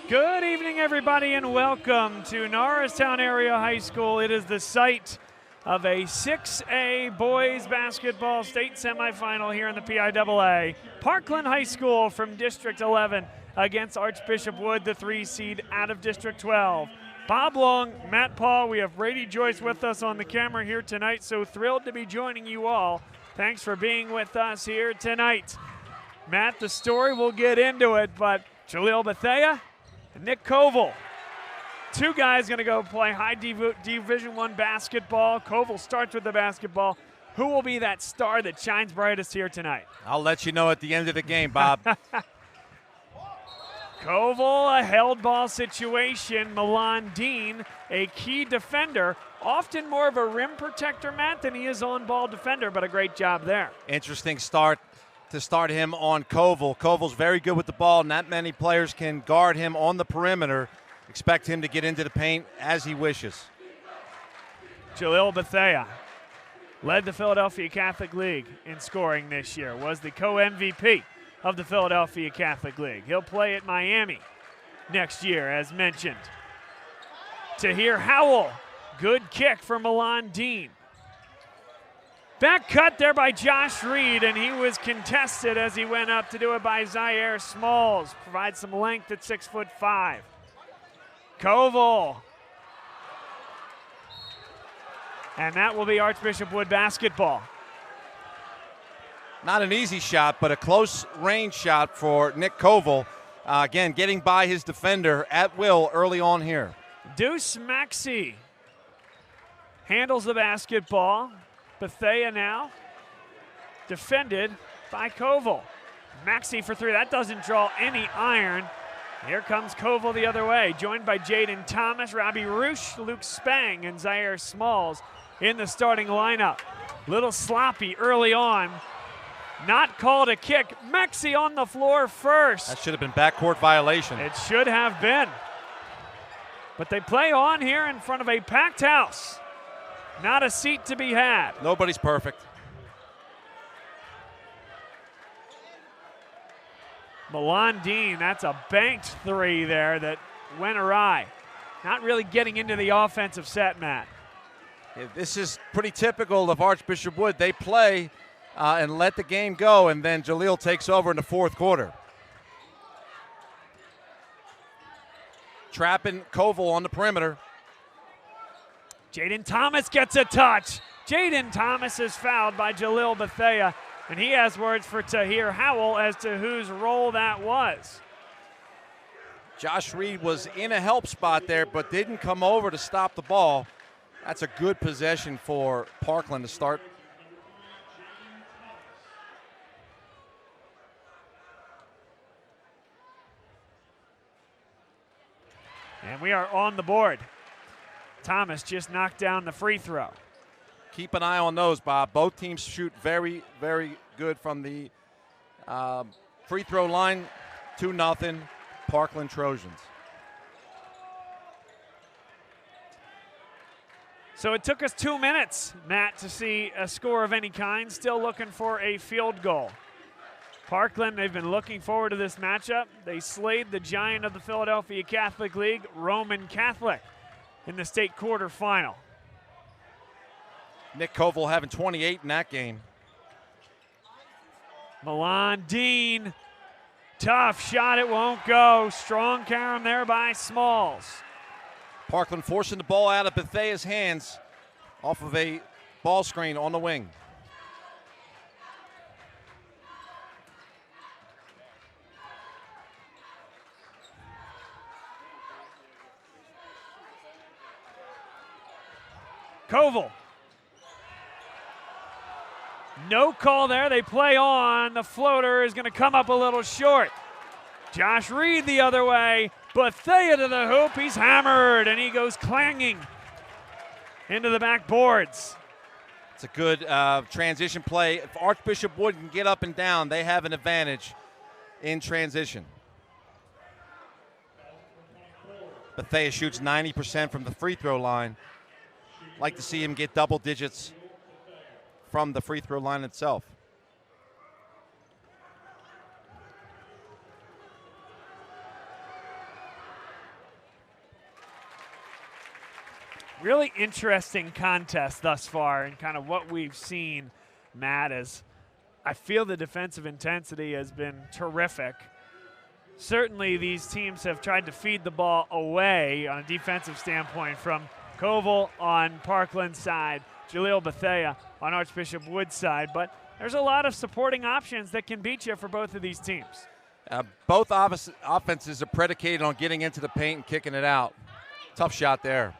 Good evening, everybody, and welcome to Norristown Area High School. It is the site of a 6A boys basketball state semifinal here in the PIAA. Parkland High School from District 11 against Archbishop Wood, the 3 seed out of District 12. Bob Long, Matt Paul, we have Brady Joyce with us on the camera here tonight, so thrilled to be joining you all. Thanks for being with us here tonight. Matt, the story, we'll get into it, but Jaleel Bethea and Nick Koval, two guys going to go play high Division I basketball. Koval starts with the basketball. Who will be that star that shines brightest here tonight? I'll let you know at the end of the game, Bob. Koval, a held ball situation. Milan Dean, a key defender. Often more of a rim protector, Matt, than he is on-ball defender, but a great job there. Interesting start to start him on Koval. Koval's very good with the ball. Not many players can guard him on the perimeter. Expect him to get into the paint as he wishes. Jaleel Bethea led the Philadelphia Catholic League in scoring this year, was the co-MVP of the Philadelphia Catholic League. He'll play at Miami next year, as mentioned. Tahir Howell, good kick for Milan Dean. Back cut there by Josh Reed, and he was contested as he went up to do it by Zaire Smalls. Provides some length at 6'5". Koval. And that will be Archbishop Wood basketball. Not an easy shot, but a close range shot for Nick Koval. Again, getting by his defender at will early on here. Deuce Maxey handles the basketball. Bethea now defended by Koval. Maxey for three. That doesn't draw any iron. Here comes Koval the other way, joined by Jaden Thomas, Robbie Roosh, Luke Spang, and Zaire Smalls in the starting lineup. Little sloppy early on. Not called a kick. Maxey on the floor first. That should have been backcourt violation. It should have been. But they play on here in front of a packed house. Not a seat to be had. Nobody's perfect. Milan Dean, that's a banked three there that went awry. Not really getting into the offensive set, Matt. Yeah, this is pretty typical of Archbishop Wood. They play and let the game go, and then Jaleel takes over in the fourth quarter. Trapping Koval on the perimeter. Jaden Thomas gets a touch. Jaden Thomas is fouled by Jaleel Bethea, and he has words for Tahir Howell as to whose role that was. Josh Reed was in a help spot there, but didn't come over to stop the ball. That's a good possession for Parkland to start. And we are on the board. Thomas just knocked down the free throw. Keep an eye on those, Bob. Both teams shoot very, very good from the free throw line. 2-0, Parkland Trojans. So it took us 2 minutes, Matt, to see a score of any kind. Still looking for a field goal. Parkland, they've been looking forward to this matchup. They slayed the giant of the Philadelphia Catholic League, Roman Catholic, in the state quarterfinal. Nick Koval having 28 in that game. Milan Dean, tough shot, it won't go. Strong carom there by Smalls. Parkland forcing the ball out of Bethea's hands off of a ball screen on the wing. Koval. No call there. They play on. The floater is going to come up a little short. Josh Reed the other way. Bethea to the hoop. He's hammered, and he goes clanging into the backboards. It's a good transition play. If Archbishop Wood can get up and down, they have an advantage in transition. Bethea shoots 90% from the free throw line. Like to see him get double digits from the free throw line itself. Really interesting contest thus far, and kind of what we've seen, Matt, is I feel the defensive intensity has been terrific. Certainly these teams have tried to feed the ball away on a defensive standpoint from Koval on Parkland's side, Jaleel Bethea on Archbishop Wood's side, but there's a lot of supporting options that can beat you for both of these teams. Both offenses are predicated on getting into the paint and kicking it out. Tough shot there.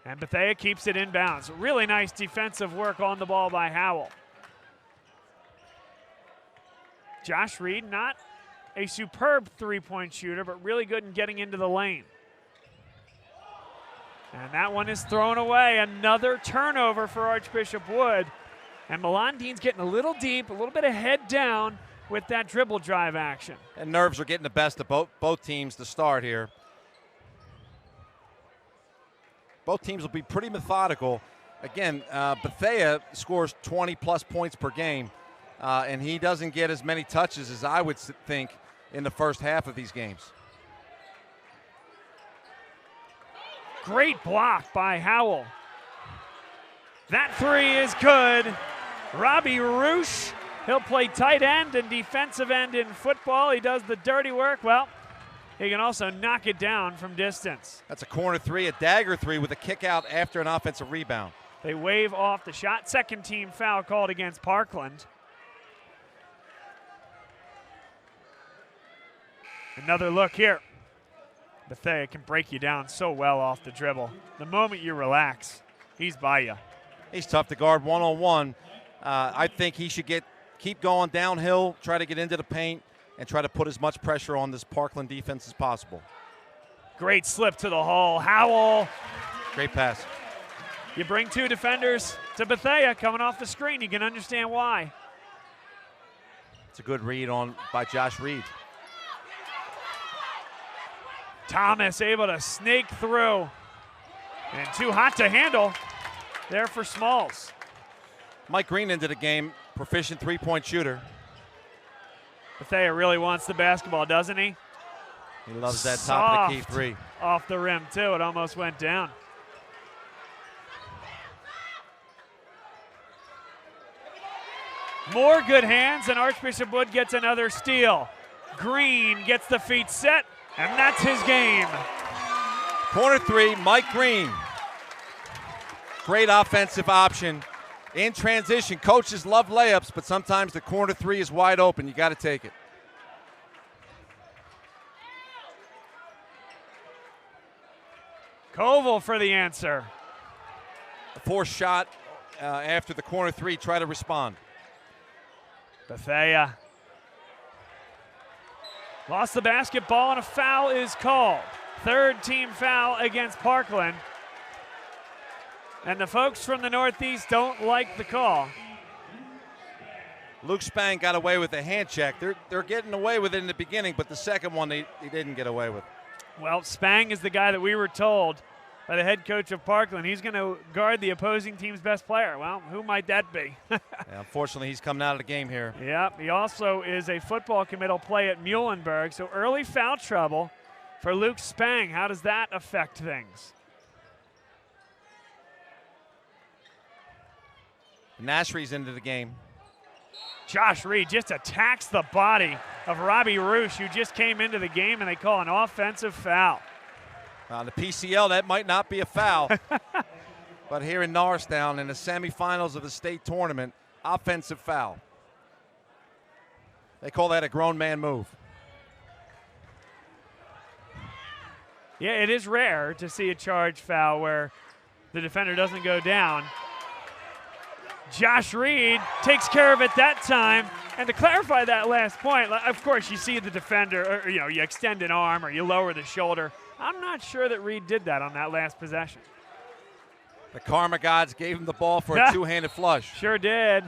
And Bethea keeps it inbounds. Really nice defensive work on the ball by Howell. Josh Reed, not a superb three-point shooter, but really good in getting into the lane. And that one is thrown away. Another turnover for Archbishop Wood. And Melandine's getting a little deep, a little bit of head down with that dribble drive action. And nerves are getting the best of both teams to start here. Both teams will be pretty methodical. Again, Bethea scores 20-plus points per game, and he doesn't get as many touches as I would think in the first half of these games. Great block by Howell. That three is good. Robbie Roosh, he'll play tight end and defensive end in football. He does the dirty work. Well, he can also knock it down from distance. That's a corner three, a dagger three with a kick out after an offensive rebound. They wave off the shot. Second team foul called against Parkland. Another look here. Bethea can break you down so well off the dribble. The moment you relax, he's by you. He's tough to guard one-on-one. I think he should keep going downhill, try to get into the paint, and try to put as much pressure on this Parkland defense as possible. Great slip to the hole. Howell. Great pass. You bring two defenders to Bethea coming off the screen. You can understand why. It's a good read by Josh Reed. Thomas able to snake through. And too hot to handle there for Smalls. Mike Green into the game, proficient three-point shooter. Bethea really wants the basketball, doesn't he? He loves that top of the key three. Off the rim, too. It almost went down. More good hands, and Archbishop Wood gets another steal. Green gets the feet set, and that's his game. Corner three, Mike Green. Great offensive option. In transition, coaches love layups, but sometimes the corner three is wide open. You got to take it. Koval for the answer. A forced shot after the corner three. Try to respond. Bethea lost the basketball, and a foul is called. Third team foul against Parkland. And the folks from the Northeast don't like the call. Luke Spang got away with a hand check. They're getting away with it in the beginning, but the second one he didn't get away with. Well, Spang is the guy that we were told by the head coach of Parkland. He's going to guard the opposing team's best player. Well, who might that be? Yeah, unfortunately, he's coming out of the game here. Yep, he also is a football commit. He'll play at Muhlenberg. So early foul trouble for Luke Spang. How does that affect things? Nasri's into the game. Josh Reed just attacks the body of Robbie Roosh, who just came into the game, and they call an offensive foul. On the PCL, that might not be a foul. But here in Norristown, in the semifinals of the state tournament, offensive foul. They call that a grown man move. Yeah, it is rare to see a charge foul where the defender doesn't go down. Josh Reed takes care of it that time. And to clarify that last point, of course, you see the defender, or, you extend an arm or you lower the shoulder. I'm not sure that Reed did that on that last possession. The Karma Gods gave him the ball for a two-handed flush. Sure did.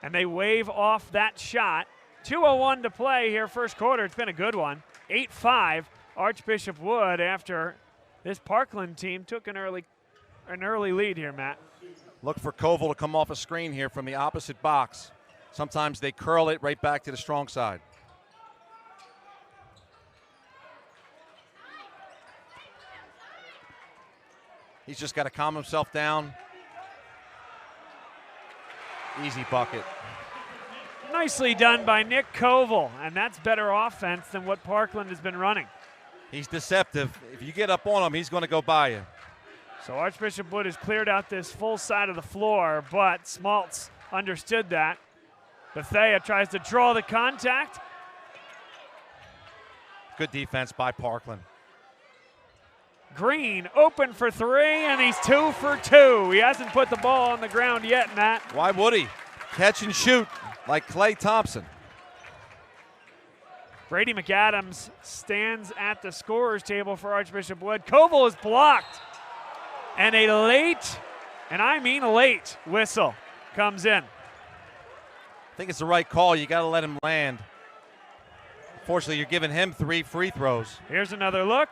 And they wave off that shot. 2:01 to play here, first quarter. It's been a good one. 8-5, Archbishop Wood after this Parkland team took an early lead here, Matt. Look for Koval to come off a screen here from the opposite box. Sometimes they curl it right back to the strong side. He's just got to calm himself down. Easy bucket. Nicely done by Nick Koval, and that's better offense than what Parkland has been running. He's deceptive. If you get up on him, he's going to go by you. So Archbishop Wood has cleared out this full side of the floor, but Smaltz understood that. Bethea tries to draw the contact. Good defense by Parkland. Green open for three, and he's 2 for 2. He hasn't put the ball on the ground yet, Matt. Why would he? Catch and shoot like Klay Thompson. Brady McAdams stands at the scorer's table for Archbishop Wood. Koval is blocked. And a late, and I mean late, whistle comes in. I think it's the right call. You got to let him land. Fortunately, you're giving him 3 free throws. Here's another look.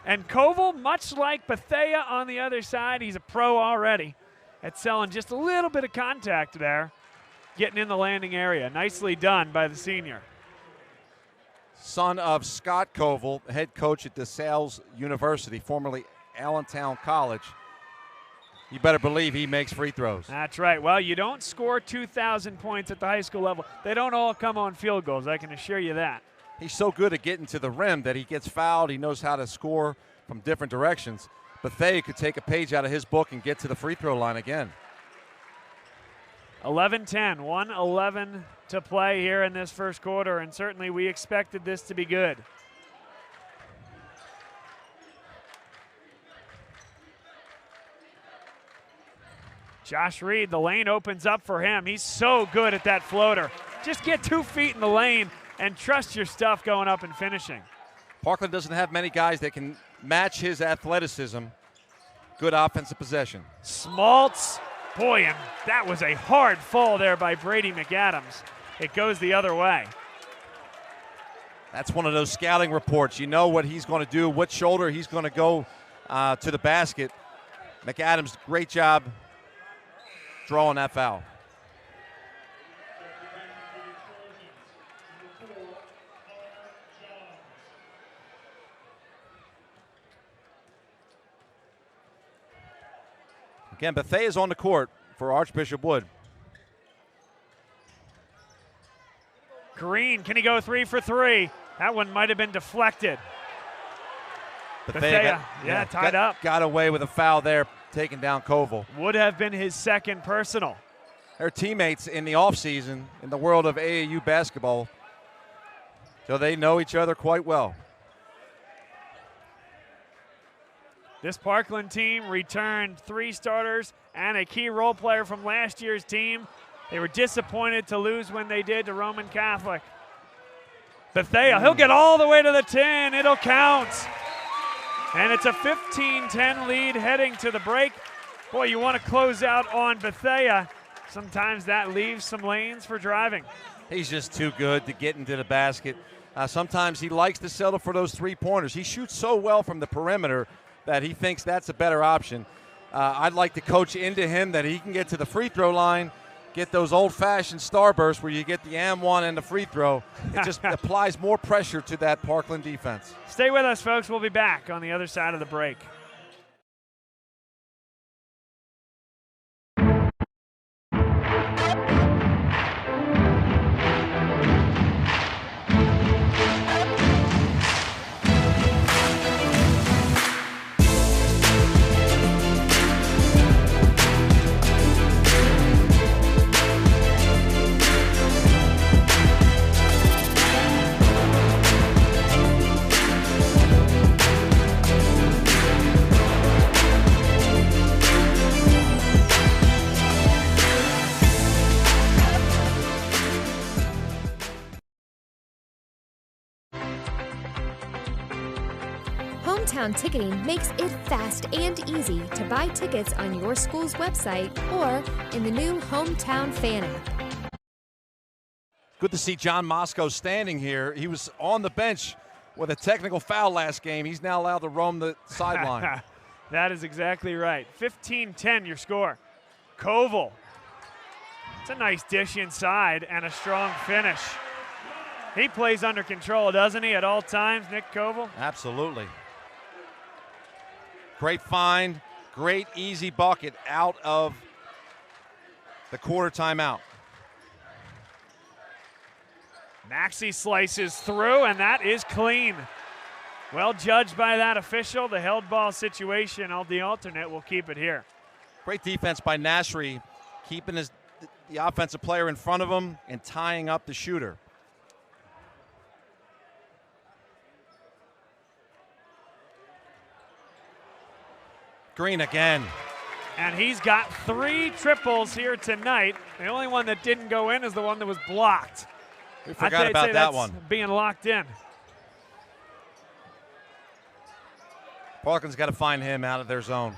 And Koval, much like Bethea on the other side, he's a pro already at selling just a little bit of contact there, getting in the landing area. Nicely done by the senior. Son of Scott Koval, head coach at DeSales University, formerly Allentown College. You better believe he makes free throws. That's right. Well, you don't score 2,000 points at the high school level. They don't all come on field goals, I can assure you that. He's so good at getting to the rim that he gets fouled. He knows how to score from different directions. Bethea could take a page out of his book and get to the free throw line again. 11-10, 1:11 to play here in this first quarter, and certainly we expected this to be good. Josh Reed, the lane opens up for him. He's so good at that floater. Just get 2 feet in the lane and trust your stuff going up and finishing. Parkland doesn't have many guys that can match his athleticism. Good offensive possession. Smaltz, boy, and that was a hard fall there by Brady McAdams. It goes the other way. That's one of those scouting reports. You know what he's going to do, what shoulder he's going to go to the basket. McAdams, great job drawing that foul. Again, Bethea is on the court for Archbishop Wood. Green, can he go 3 for 3? That one might have been deflected. Bethea tied up. Got away with a foul there, taking down Koval. Would have been his second personal. They're teammates in the offseason in the world of AAU basketball, so they know each other quite well. This Parkland team returned 3 starters and a key role player from last year's team. They were disappointed to lose when they did to Roman Catholic. Bethea, he'll get all the way to the 10. It'll count. And it's a 15-10 lead heading to the break. Boy, you want to close out on Bethea. Sometimes that leaves some lanes for driving. He's just too good to get into the basket. Sometimes he likes to settle for those 3-pointers. He shoots so well from the perimeter that he thinks that's a better option. I'd like to coach into him that he can get to the free throw line, get those old-fashioned starbursts where you get the and-1 and the free throw. It just applies more pressure to that Parkland defense. Stay with us, folks. We'll be back on the other side of the break. Hometown Ticketing makes it fast and easy to buy tickets on your school's website or in the new Hometown Fan app. Good to see John Moscow standing here. He was on the bench with a technical foul last game. He's now allowed to roam the sideline. That is exactly right. 15-10 your score. Koval. It's a nice dish inside and a strong finish. He plays under control, doesn't he, at all times, Nick Koval? Absolutely. Great find, great easy bucket out of the quarter timeout. Maxey slices through, and that is clean. Well judged by that official. The held ball situation on the alternate will keep it here. Great defense by Nasri, keeping the offensive player in front of him and tying up the shooter. Green again. And he's got 3 triples here tonight. The only one that didn't go in is the one that was blocked. We forgot about that one. Being locked in. Parkland's got to find him out of their zone.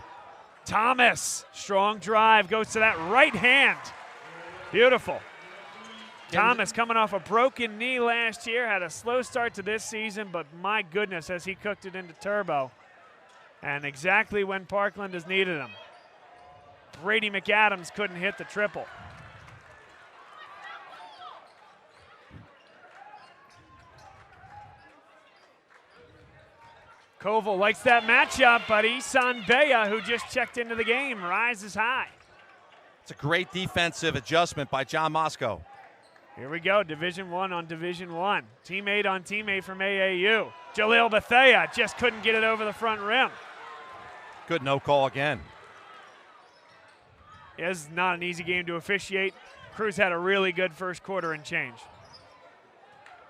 Thomas, strong drive, goes to that right hand. Beautiful. Thomas coming off a broken knee last year, had a slow start to this season, but my goodness, has he cooked it into turbo. And exactly when Parkland has needed him. Brady McAdams couldn't hit the triple. Koval likes that matchup, but Isan Bea, who just checked into the game, rises high. It's a great defensive adjustment by John Moscow. Here we go, Division I on Division I. Teammate on teammate from AAU. Jalil Bethea just couldn't get it over the front rim. Good no call again. Yeah, this is not an easy game to officiate. Cruz had a really good first quarter and change.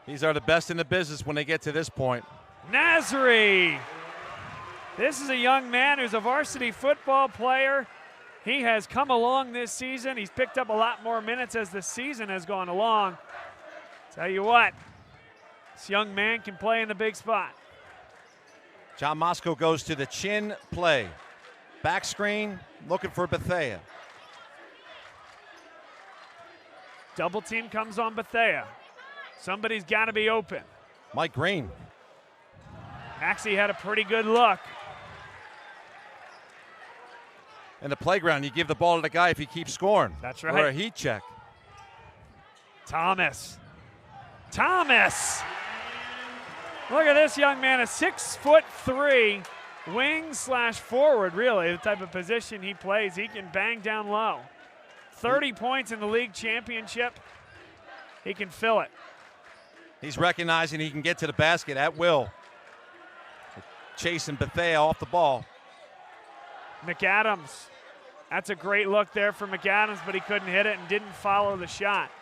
These are the best in the business when they get to this point. Nasri. This is a young man who's a varsity football player. He has come along this season. He's picked up a lot more minutes as the season has gone along. Tell you what, this young man can play in the big spot. John Moscow goes to the chin play. Back screen, looking for Bethea. Double team comes on Bethea. Somebody's got to be open. Mike Green. Maxey had a pretty good look. In the playground, you give the ball to the guy if he keeps scoring. That's right. Or a heat check. Thomas. Thomas! Look at this young man, a 6'3" wing/forward, really, the type of position he plays. He can bang down low. 30 points in the league championship. He can fill it. He's recognizing he can get to the basket at will. Chasing Bethea off the ball. McAdams. That's a great look there for McAdams, but he couldn't hit it and didn't follow the shot.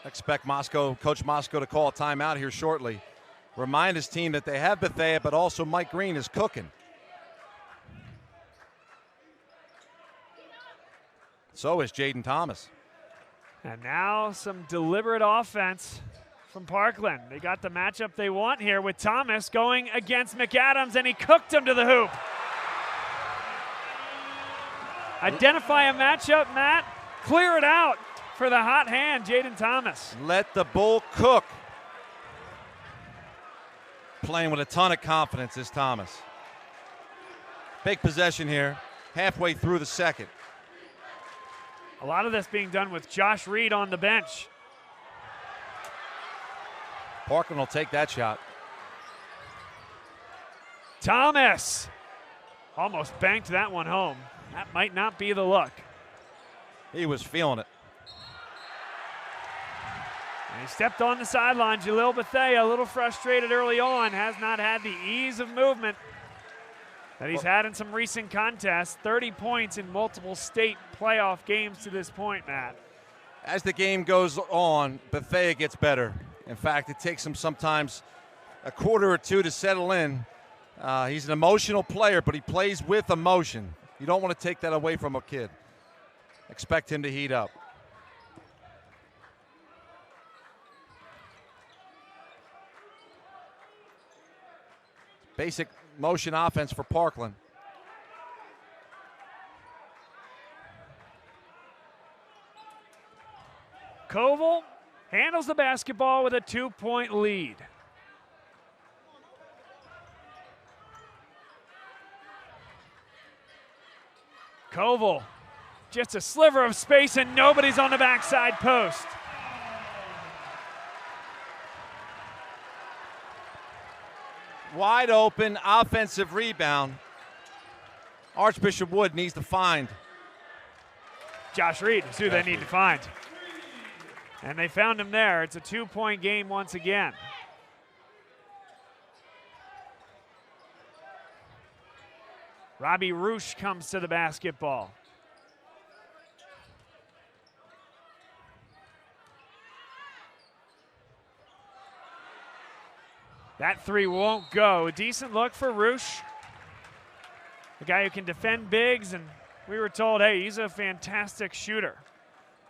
Expect Coach Moscow to call a timeout here shortly. Remind his team that they have Bethea, but also Mike Green is cooking. So is Jaden Thomas. And now some deliberate offense from Parkland. They got the matchup they want here with Thomas going against McAdams, and he cooked him to the hoop. Identify a matchup, Matt. Clear it out for the hot hand, Jaden Thomas. Let the bull cook. Playing with a ton of confidence is Thomas. Big possession here, halfway through the second. A lot of this being done with Josh Reed on the bench. Parkland will take that shot. Thomas almost banked that one home. That might not be the look. He was feeling it. And he stepped on the sideline. Jalil Bethea, a little frustrated early on, has not had the ease of movement that he's had in some recent contests. 30 points in multiple state playoff games to this point, Matt. As the game goes on, Bethea gets better. In fact, it takes him sometimes a quarter or two to settle in. He's an emotional player, but he plays with emotion. You don't want to take that away from a kid. Expect him to heat up. Basic motion offense for Parkland. Koval handles the basketball with a 2-point lead. Koval, just a sliver of space and nobody's on the backside post. wide open offensive rebound. Archbishop Wood needs to find. Josh Reed is who they need to find. And they found him there. It's a 2-point game once again. Robbie Roosh comes to the basketball. That three won't go. A decent look for Roosh. A guy who can defend bigs, and we were told, hey, he's a fantastic shooter.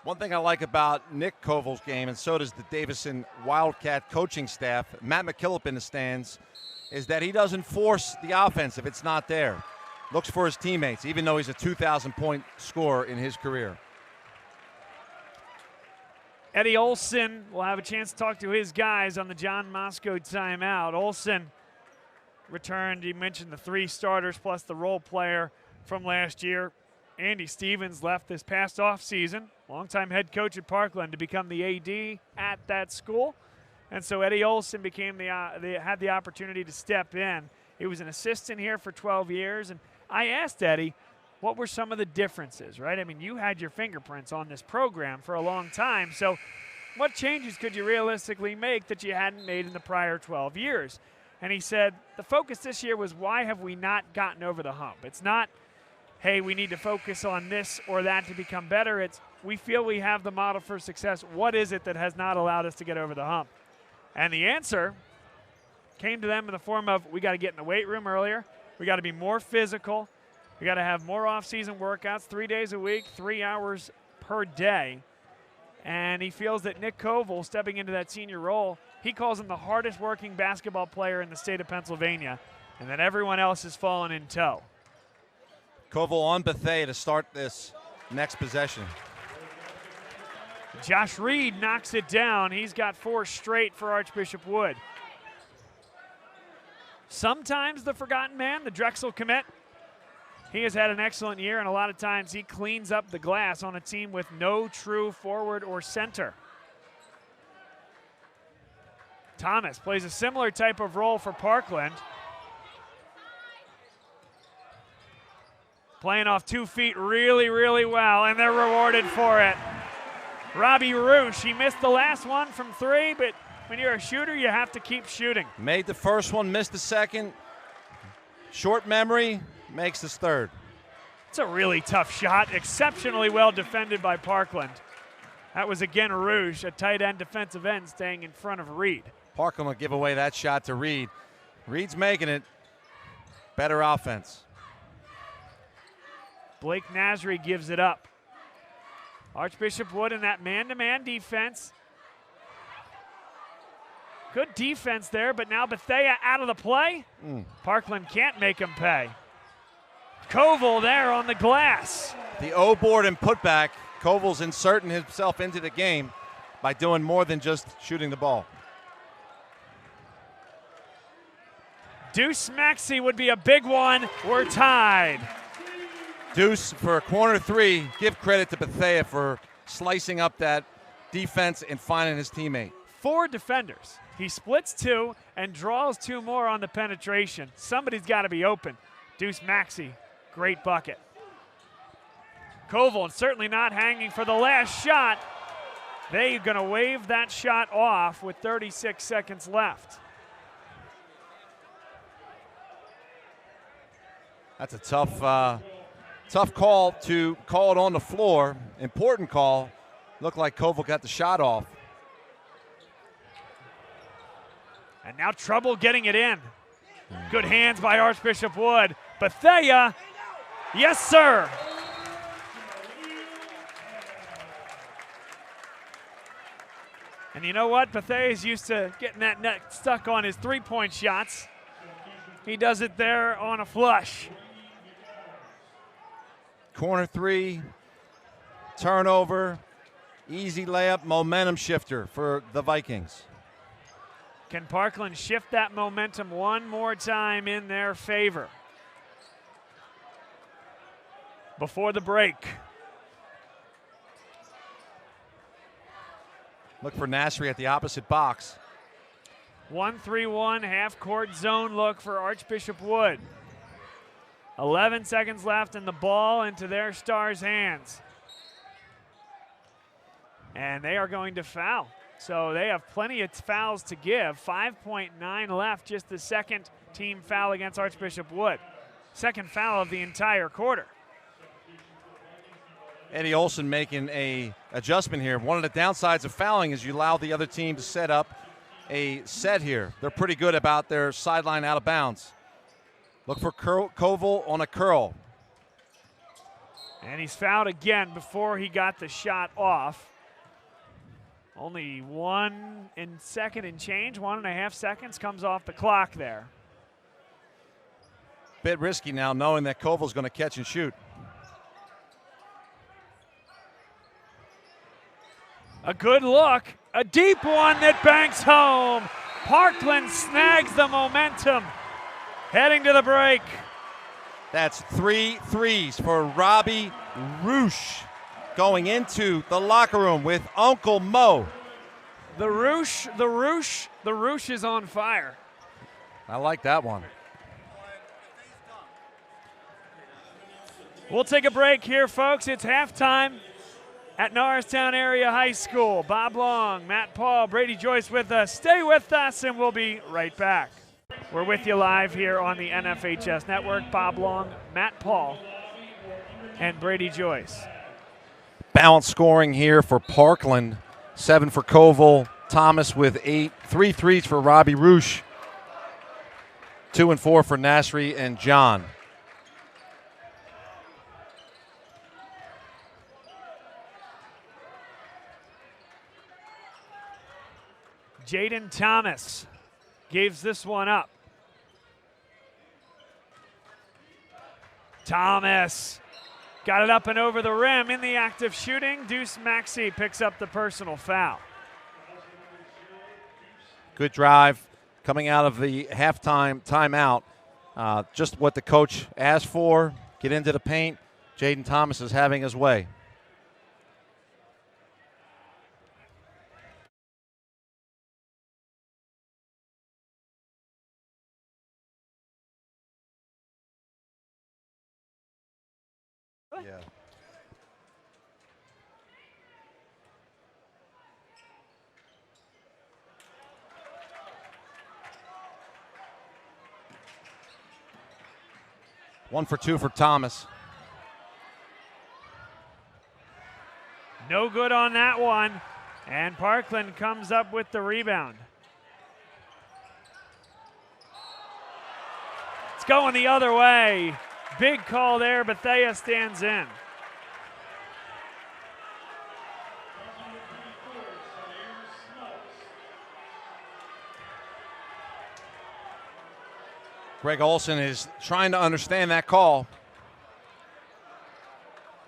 One thing I like about Nick Koval's game, and so does the Davison Wildcat coaching staff, Matt McKillop in the stands, is that he doesn't force the offense if it's not there. Looks for his teammates, even though he's a 2,000-point scorer in his career. Eddie Olson will have a chance to talk to his guys on the John Moscow timeout. Olson returned, he mentioned the 3 starters plus the role player from last year. Andy Stevens left this past offseason, longtime head coach at Parkland, to become the AD at that school. And so Eddie Olson became had the opportunity to step in. He was an assistant here for 12 years, and I asked Eddie, what were some of the differences, right? I mean, you had your fingerprints on this program for a long time, so what changes could you realistically make that you hadn't made in the prior 12 years? And he said, the focus this year was, why have we not gotten over the hump? It's not, hey, we need to focus on this or that to become better. It's, we feel we have the model for success. What is it that has not allowed us to get over the hump? And the answer came to them in the form of, we got to get in the weight room earlier. We got to be more physical. We got to have more off-season workouts, 3 days a week, 3 hours per day. And he feels that Nick Koval, stepping into that senior role, he calls him the hardest working basketball player in the state of Pennsylvania, and that everyone else has fallen in tow. Koval on Bethea to start this next possession. Josh Reed knocks it down. He's got 4 straight for Archbishop Wood. Sometimes the forgotten man, the Drexel commit. He has had an excellent year, and a lot of times he cleans up the glass on a team with no true forward or center. Thomas plays a similar type of role for Parkland. Playing off 2 feet really, really well, and they're rewarded for it. Robbie Roosh, he missed the last one from 3, but when you're a shooter, you have to keep shooting. Made the first one, missed the second. Short memory, makes his third. It's a really tough shot, exceptionally well defended by Parkland. That was again Roosh, a tight end defensive end, staying in front of Reed. Parkland will give away that shot to Reed. Reed's making it. Better offense. Blake Nasri gives it up. Archbishop Wood in that man-to-man defense. Good defense there, but now Bethea out of the play. Parkland can't make him pay. Koval there on the glass. The O-board and putback. Koval's inserting himself into the game by doing more than just shooting the ball. Deuce Maxey would be a big one. We're tied. Deuce for a corner 3. Give credit to Bethea for slicing up that defense and finding his teammate. 4 defenders. He splits 2 and draws 2 more on the penetration. Somebody's got to be open. Deuce Maxey, great bucket. Koval certainly not hanging for the last shot. They're going to wave that shot off with 36 seconds left. That's a tough call to call it on the floor. Important call. Looked like Koval got the shot off. And now trouble getting it in. Good hands by Archbishop Wood. Bethea, yes sir. And you know what? Bethea is used to getting that net stuck on his 3-point shots. He does it there on a flush. Corner 3, turnover, easy layup, momentum shifter for the Vikings. Can Parkland shift that momentum one more time in their favor? Before the break. Look for Nasri at the opposite box. 1-3-1 half-court zone look for Archbishop Wood. 11 seconds left and the ball into their Stars' hands. And they are going to foul. So they have plenty of fouls to give. 5.9 left, just the second team foul against Archbishop Wood. Second foul of the entire quarter. Eddie Olson making a adjustment here. One of the downsides of fouling is you allow the other team to set up a set here. They're pretty good about their sideline out of bounds. Look for Koval on a curl. And he's fouled again before he got the shot off. Only 1 second and change, 1.5 seconds comes off the clock there. Bit risky now knowing that Koval's going to catch and shoot. A good look, a deep one that banks home. Parkland snags the momentum. Heading to the break. That's 3 threes for Robbie Roosh going into the locker room with Uncle Mo. The Roosh is on fire. I like that one. We'll take a break here, folks. It's halftime at Norristown Area High School. Bob Long, Matt Paul, Brady Joyce with us. Stay with us and we'll be right back. We're with you live here on the NFHS Network. Bob Long, Matt Paul, and Brady Joyce. Balanced scoring here for Parkland. 7 for Koval. Thomas with 8. 3 threes for Robbie Roosh. 2 and 4 for Nasri and John. Jaden Thomas gives this one up. Thomas got it up and over the rim in the act of shooting. Deuce Maxey picks up the personal foul. Good drive coming out of the halftime timeout. Just what the coach asked for. Get into the paint. Jaden Thomas is having his way. Yeah. One for 2 for Thomas. No good on that one. And Parkland comes up with the rebound. It's going the other way. Big call there, Bethea stands in. Greg Olson is trying to understand that call.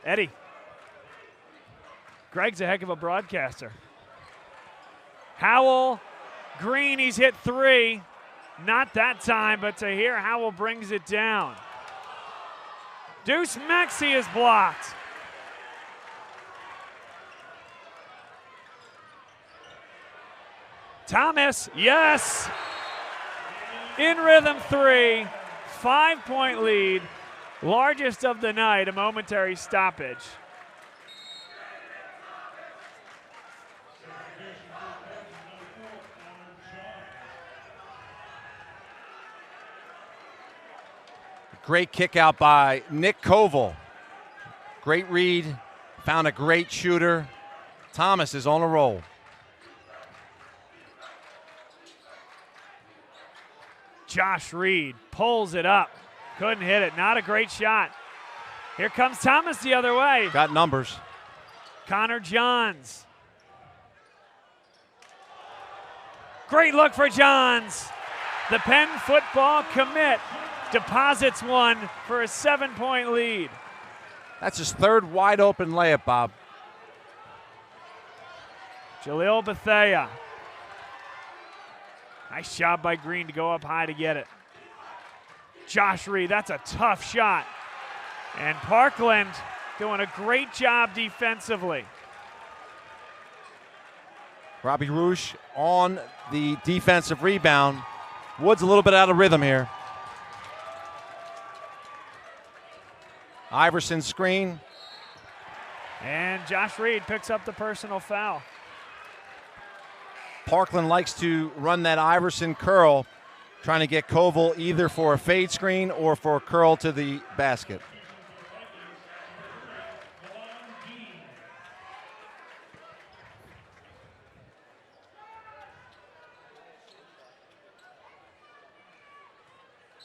Eddie. Greg's a heck of a broadcaster. Howell, Green, he's hit 3. Not that time, but to here, Howell brings it down. Deuce Maxey is blocked. Thomas, yes. In rhythm 3, 5-point lead, largest of the night, a momentary stoppage. Great kick out by Nick Koval. Great read, found a great shooter. Thomas is on a roll. Josh Reed pulls it up. Couldn't hit it. Not a great shot. Here comes Thomas the other way. Got numbers. Connor Johns. Great look for Johns. The Penn football commit deposits one for a 7-point lead. That's his third wide open layup, Bob. Jaleel Bethea. Nice job by Green to go up high to get it. Josh Reed, that's a tough shot. And Parkland doing a great job defensively. Robbie Rouge on the defensive rebound. Wood's a little bit out of rhythm here. Iverson screen. And Josh Reed picks up the personal foul. Parkland likes to run that Iverson curl, trying to get Koval either for a fade screen or for a curl to the basket.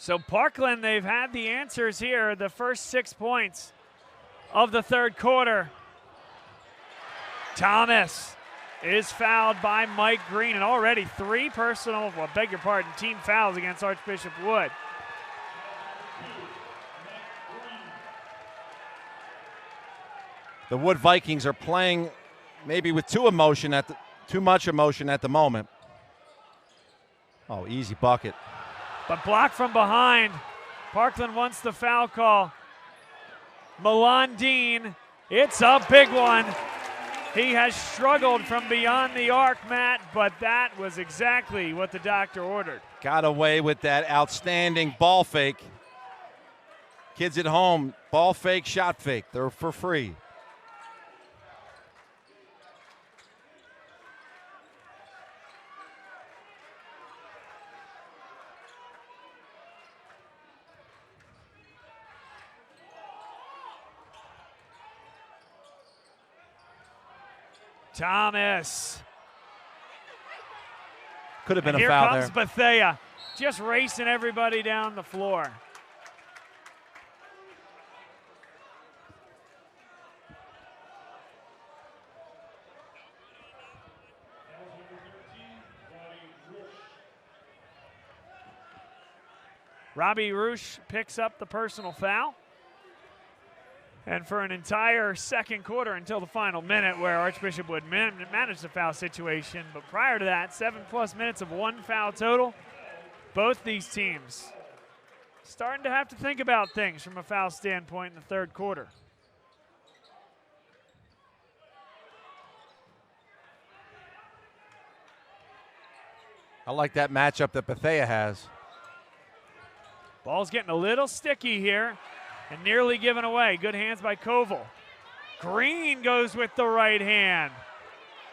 So Parkland, they've had the answers here, the first 6 points of the third quarter. Thomas is fouled by Mike Green, and already 3 personal, well, beg your pardon, team fouls against Archbishop Wood. The Wood Vikings are playing maybe with too much emotion at the moment. Oh, easy bucket. But blocked from behind. Parkland wants the foul call. Milan Dean, it's a big one. He has struggled from beyond the arc, Matt, but that was exactly what the doctor ordered. Got away with that outstanding ball fake. Kids at home, ball fake, shot fake. They're for free. Thomas. Could have been a Here foul comes there. Bethea, just racing everybody down the floor. Robbie Rouge picks up the personal foul. And for an entire second quarter until the final minute where Archbishop would manage the foul situation. But prior to that, 7+ minutes of 1 foul total. Both these teams starting to have to think about things from a foul standpoint in the third quarter. I like that matchup that Bethea has. Ball's getting a little sticky here. And nearly given away. Good hands by Koval. Green goes with the right hand.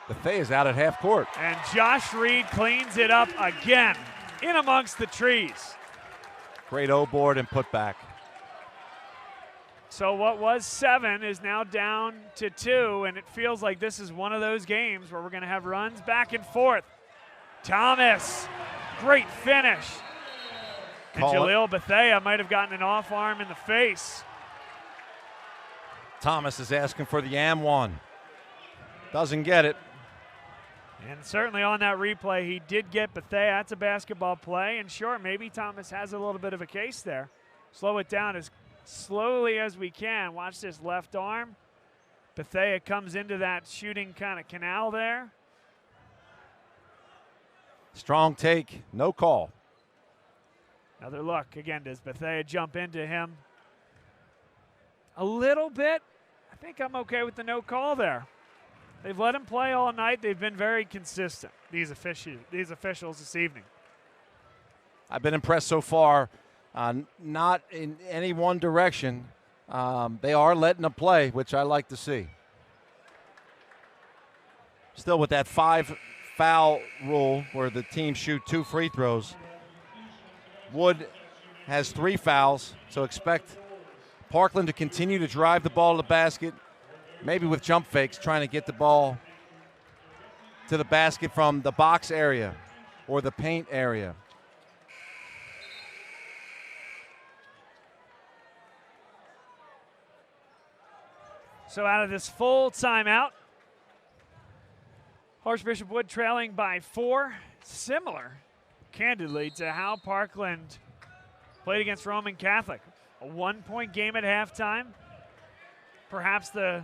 Bethea's out at half court. And Josh Reed cleans it up again in amongst the trees. Great O-board and put back. So what was 7 is now down to 2, and it feels like this is one of those games where we're going to have runs back and forth. Thomas, great finish. And Jaleel Bethea might have gotten an off arm in the face. Thomas is asking for the and-1. Doesn't get it. And certainly on that replay, he did get Bethea. That's a basketball play. And sure, maybe Thomas has a little bit of a case there. Slow it down as slowly as we can. Watch this left arm. Bethea comes into that shooting kind of canal there. Strong take, no call. Another look. Again, does Bethea jump into him? A little bit. I think I'm okay with the no call there. They've let him play all night. They've been very consistent, these officials this evening. I've been impressed so far. Not in any one direction. They are letting them play, which I like to see. Still with that 5-foul rule where the team shoot 2 free throws. Wood has 3 fouls, so expect Parkland to continue to drive the ball to the basket, maybe with jump fakes, trying to get the ball to the basket from the box area or the paint area. So out of this full timeout, Archbishop Wood trailing by 4, similar, candidly, to how Parkland played against Roman Catholic. A 1-point game at halftime. Perhaps the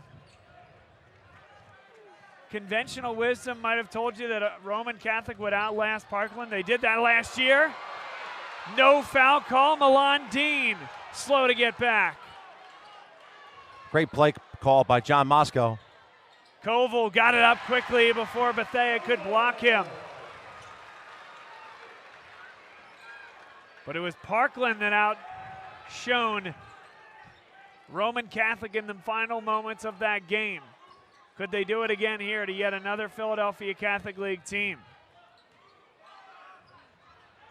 conventional wisdom might have told you that Roman Catholic would outlast Parkland. They did that last year. No foul call. Milan Dean slow to get back. Great play call by John Moscow. Koval got it up quickly before Bethea could block him. But it was Parkland that outshone Roman Catholic in the final moments of that game. Could they do it again here to yet another Philadelphia Catholic League team?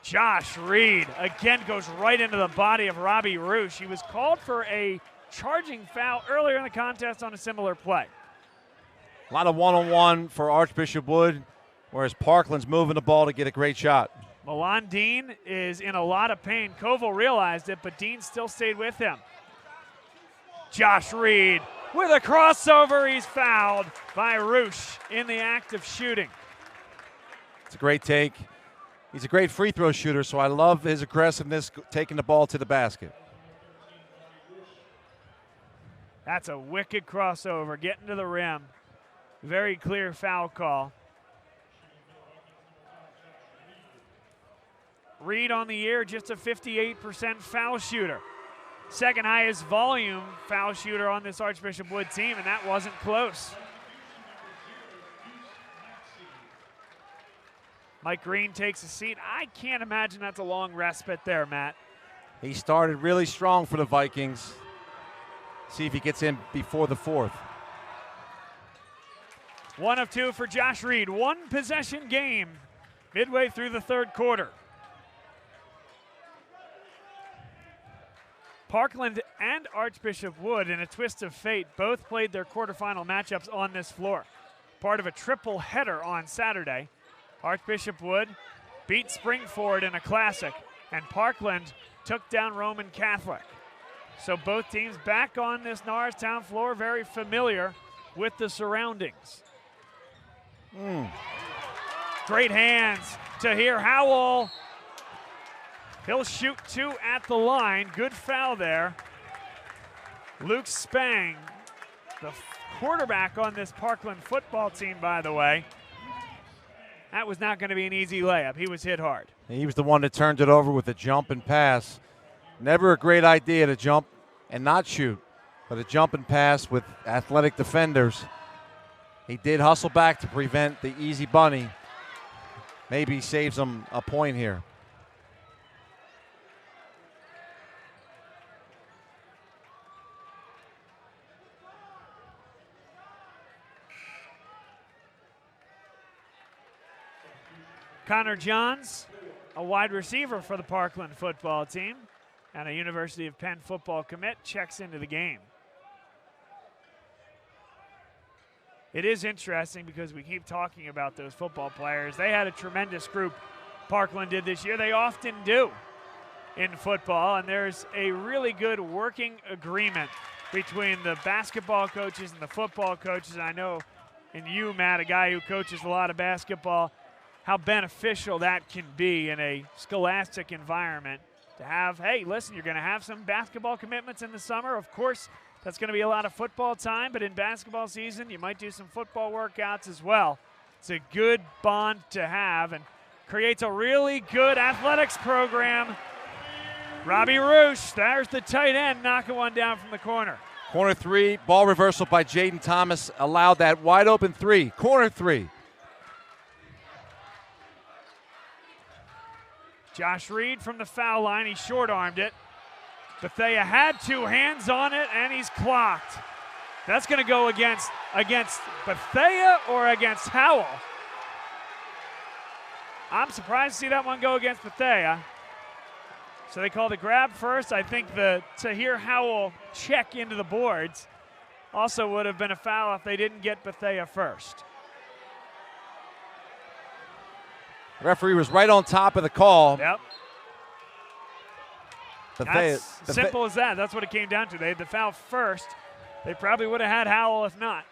Josh Reed again goes right into the body of Robbie Roosh. He was called for a charging foul earlier in the contest on a similar play. A lot of one-on-one for Archbishop Wood, whereas Parkland's moving the ball to get a great shot. Milan Dean is in a lot of pain. Koval realized it, but Dean still stayed with him. Josh Reed with a crossover. He's fouled by Roosh in the act of shooting. It's a great take. He's a great free throw shooter, so I love his aggressiveness taking the ball to the basket. That's a wicked crossover, getting to the rim. Very clear foul call. Reed on the year, just a 58% foul shooter. Second highest volume foul shooter on this Archbishop Wood team, and that wasn't close. Mike Green takes a seat. I can't imagine that's a long respite there, Matt. He started really strong for the Vikings. See if he gets in before the fourth. 1 of 2 for Josh Reed. One possession game midway through the third quarter. Parkland and Archbishop Wood, in a twist of fate, both played their quarterfinal matchups on this floor. Part of a triple header on Saturday. Archbishop Wood beat Springford in a classic, and Parkland took down Roman Catholic. So both teams back on this Norristown floor, very familiar with the surroundings. Great hands to hear Howell. He'll shoot 2 at the line. Good foul there. Luke Spang, the quarterback on this Parkland football team, by the way. That was not going to be an easy layup. He was hit hard. He was the one that turned it over with a jump and pass. Never a great idea to jump and not shoot, but a jump and pass with athletic defenders. He did hustle back to prevent the easy bunny. Maybe saves him a point here. Connor Johns, a wide receiver for the Parkland football team and a University of Penn football commit, checks into the game. It is interesting because we keep talking about those football players. They had a tremendous group, Parkland did this year. They often do in football, and there's a really good working agreement between the basketball coaches and the football coaches. I know in you, Matt, a guy who coaches a lot of basketball, how beneficial that can be in a scholastic environment to have, hey, listen, you're going to have some basketball commitments in the summer. Of course, that's going to be a lot of football time, but in basketball season, you might do some football workouts as well. It's a good bond to have and creates a really good athletics program. Robbie Roosh, there's the tight end, knocking one down from the corner. Corner 3, ball reversal by Jaden Thomas, allowed that wide open 3. Corner 3. Josh Reed from the foul line, he short-armed it. Bethea had 2 hands on it, and he's clocked. That's going to go against Bethea or against Howell. I'm surprised to see that one go against Bethea. So they call the grab first. I think the Tahir Howell check into the boards also would have been a foul if they didn't get Bethea first. The referee was right on top of the call. Yep. That's simple as that. That's what it came down to. They had the foul first. They probably would have had Howell if not.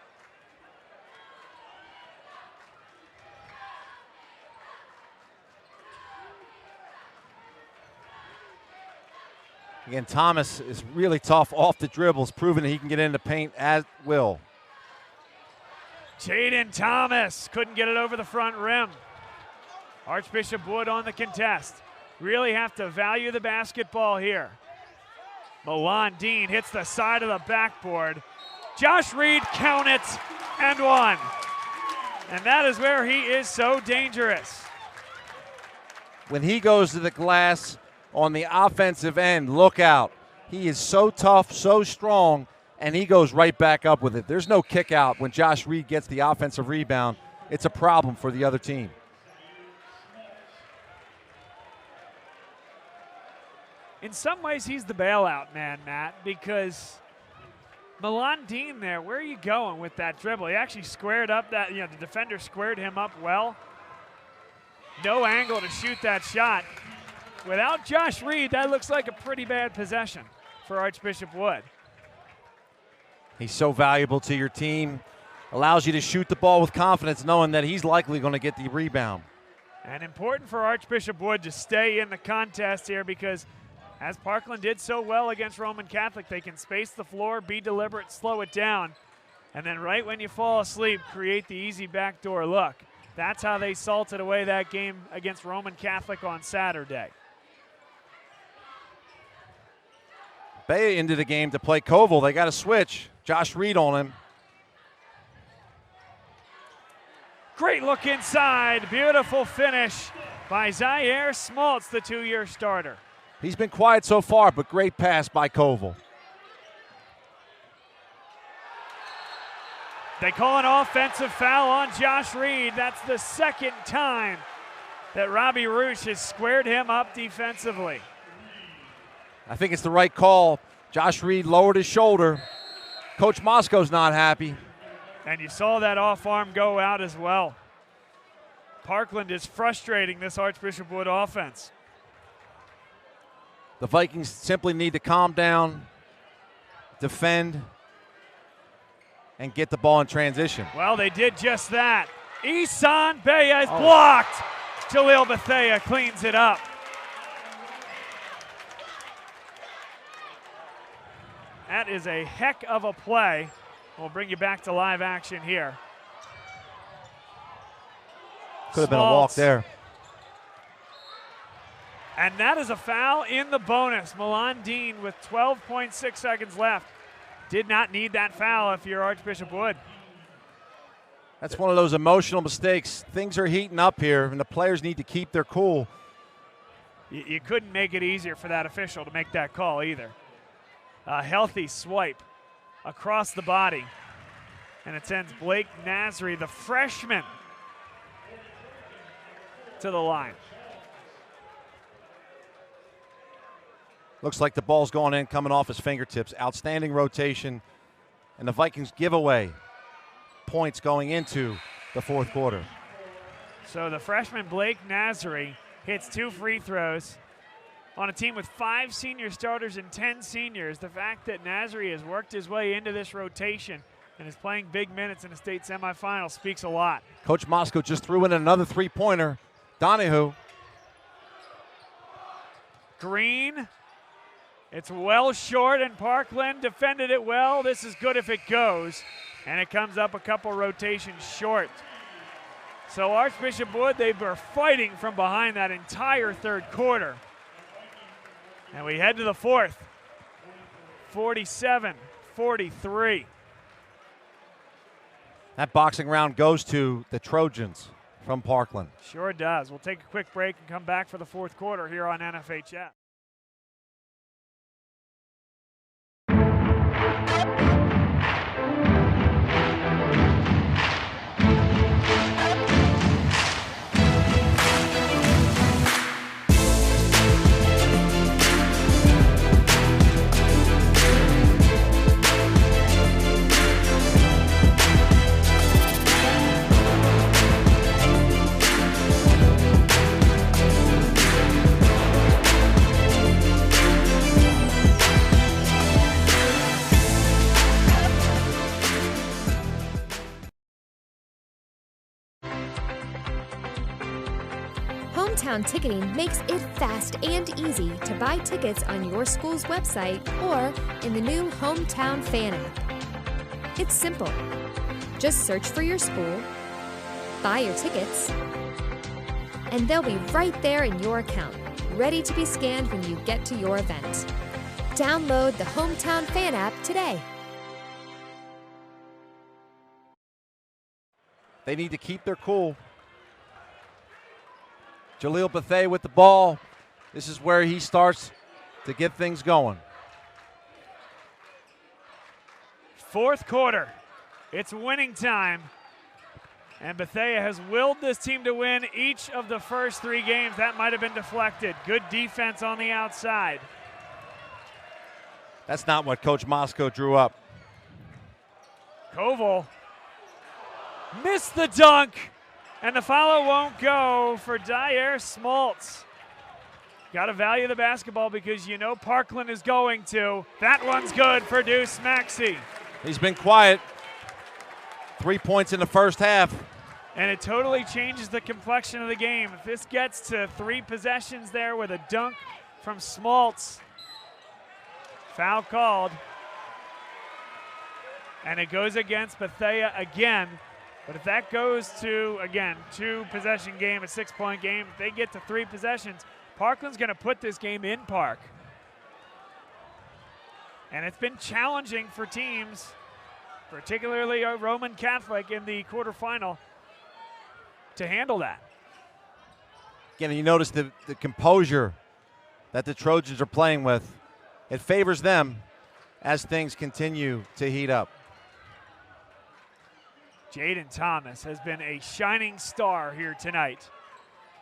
Again, Thomas is really tough off the dribbles, proving that he can get into paint at will. Jaden Thomas couldn't get it over the front rim. Archbishop Wood on the contest. Really have to value the basketball here. Milan Dean hits the side of the backboard. Josh Reed, count it. and one. And that is where he is so dangerous. When he goes to the glass on the offensive end, look out. He is so tough, so strong, and he goes right back up with it. There's no kick out when Josh Reed gets the offensive rebound. It's a problem for the other team. In some ways, he's the bailout man, Matt, because Milan Dean there, where are you going with that dribble? He actually squared up that, the defender squared him up well. No angle to shoot that shot. Without Josh Reed, that looks like a pretty bad possession for Archbishop Wood. He's so valuable to your team. Allows you to shoot the ball with confidence knowing that he's likely going to get the rebound. And important for Archbishop Wood to stay in the contest here because as Parkland did so well against Roman Catholic, they can space the floor, be deliberate, slow it down, and then right when you fall asleep, create the easy backdoor look. That's how they salted away that game against Roman Catholic on Saturday. Bay into the game to play Koval. They got to switch. Josh Reed on him. Great look inside. Beautiful finish by Zaire Smaltz, the 2-year starter. He's been quiet so far, but great pass by Koval. They call an offensive foul on Josh Reed. That's the second time that Robbie Roosh has squared him up defensively. I think it's the right call. Josh Reed lowered his shoulder. Coach Mosco's not happy. And you saw that off arm go out as well. Parkland is frustrating this Archbishop Wood offense. The Vikings simply need to calm down, defend, and get the ball in transition. Well, they did just that. Isan Baez blocked. Jalil Bethea cleans it up. That is a heck of a play. We'll bring you back to live action here. Could have been a walk there. And that is a foul in the bonus. Milan Dean with 12.6 seconds left. Did not need that foul if you're Archbishop Wood. That's one of those emotional mistakes. Things are heating up here, and the players need to keep their cool. You couldn't make it easier for that official to make that call either. A healthy swipe across the body. And it sends Blake Nasri, the freshman, to the line. Looks like the ball's going in, coming off his fingertips. Outstanding rotation, and the Vikings give away points going into the fourth quarter. So the freshman Blake Nasri hits 2 free throws on a team with 5 senior starters and 10 seniors. The fact that Nasri has worked his way into this rotation and is playing big minutes in a state semifinal speaks a lot. Coach Moscow just threw in another three-pointer. Donahue. Green. It's well short, and Parkland defended it well. This is good if it goes, and it comes up a couple rotations short. So Archbishop Wood, they were fighting from behind that entire third quarter. And we head to the fourth, 47-43. That boxing round goes to the Trojans from Parkland. Sure does. We'll take a quick break and come back for the fourth quarter here on NFHF. Hometown Ticketing makes it fast and easy to buy tickets on your school's website or in the new Hometown Fan app. It's simple. Just search for your school, buy your tickets, and they'll be right there in your account, ready to be scanned when you get to your event. Download the Hometown Fan app today. They need to keep their cool. Jaleel Bethea with the ball. This is where he starts to get things going. Fourth quarter. It's winning time. And Bethea has willed this team to win each of the first 3 games. That might have been deflected. Good defense on the outside. That's not what Coach Moscow drew up. Koval missed the dunk, and the foul won't go for Dyer Smoltz. Got to value the basketball because you know Parkland is going to. That one's good for Deuce Maxey. He's been quiet. 3 points in the first half. And it totally changes the complexion of the game. If this gets to 3 possessions there with a dunk from Smoltz, foul called. And it goes against Bethea again. But if that goes to, again, 2-possession game, a 6-point game, if they get to 3 possessions, Parkland's going to put this game in Park. And it's been challenging for teams, particularly a Roman Catholic in the quarterfinal, to handle that. Again, you notice the composure that the Trojans are playing with. It favors them as things continue to heat up. Jaden Thomas has been a shining star here tonight.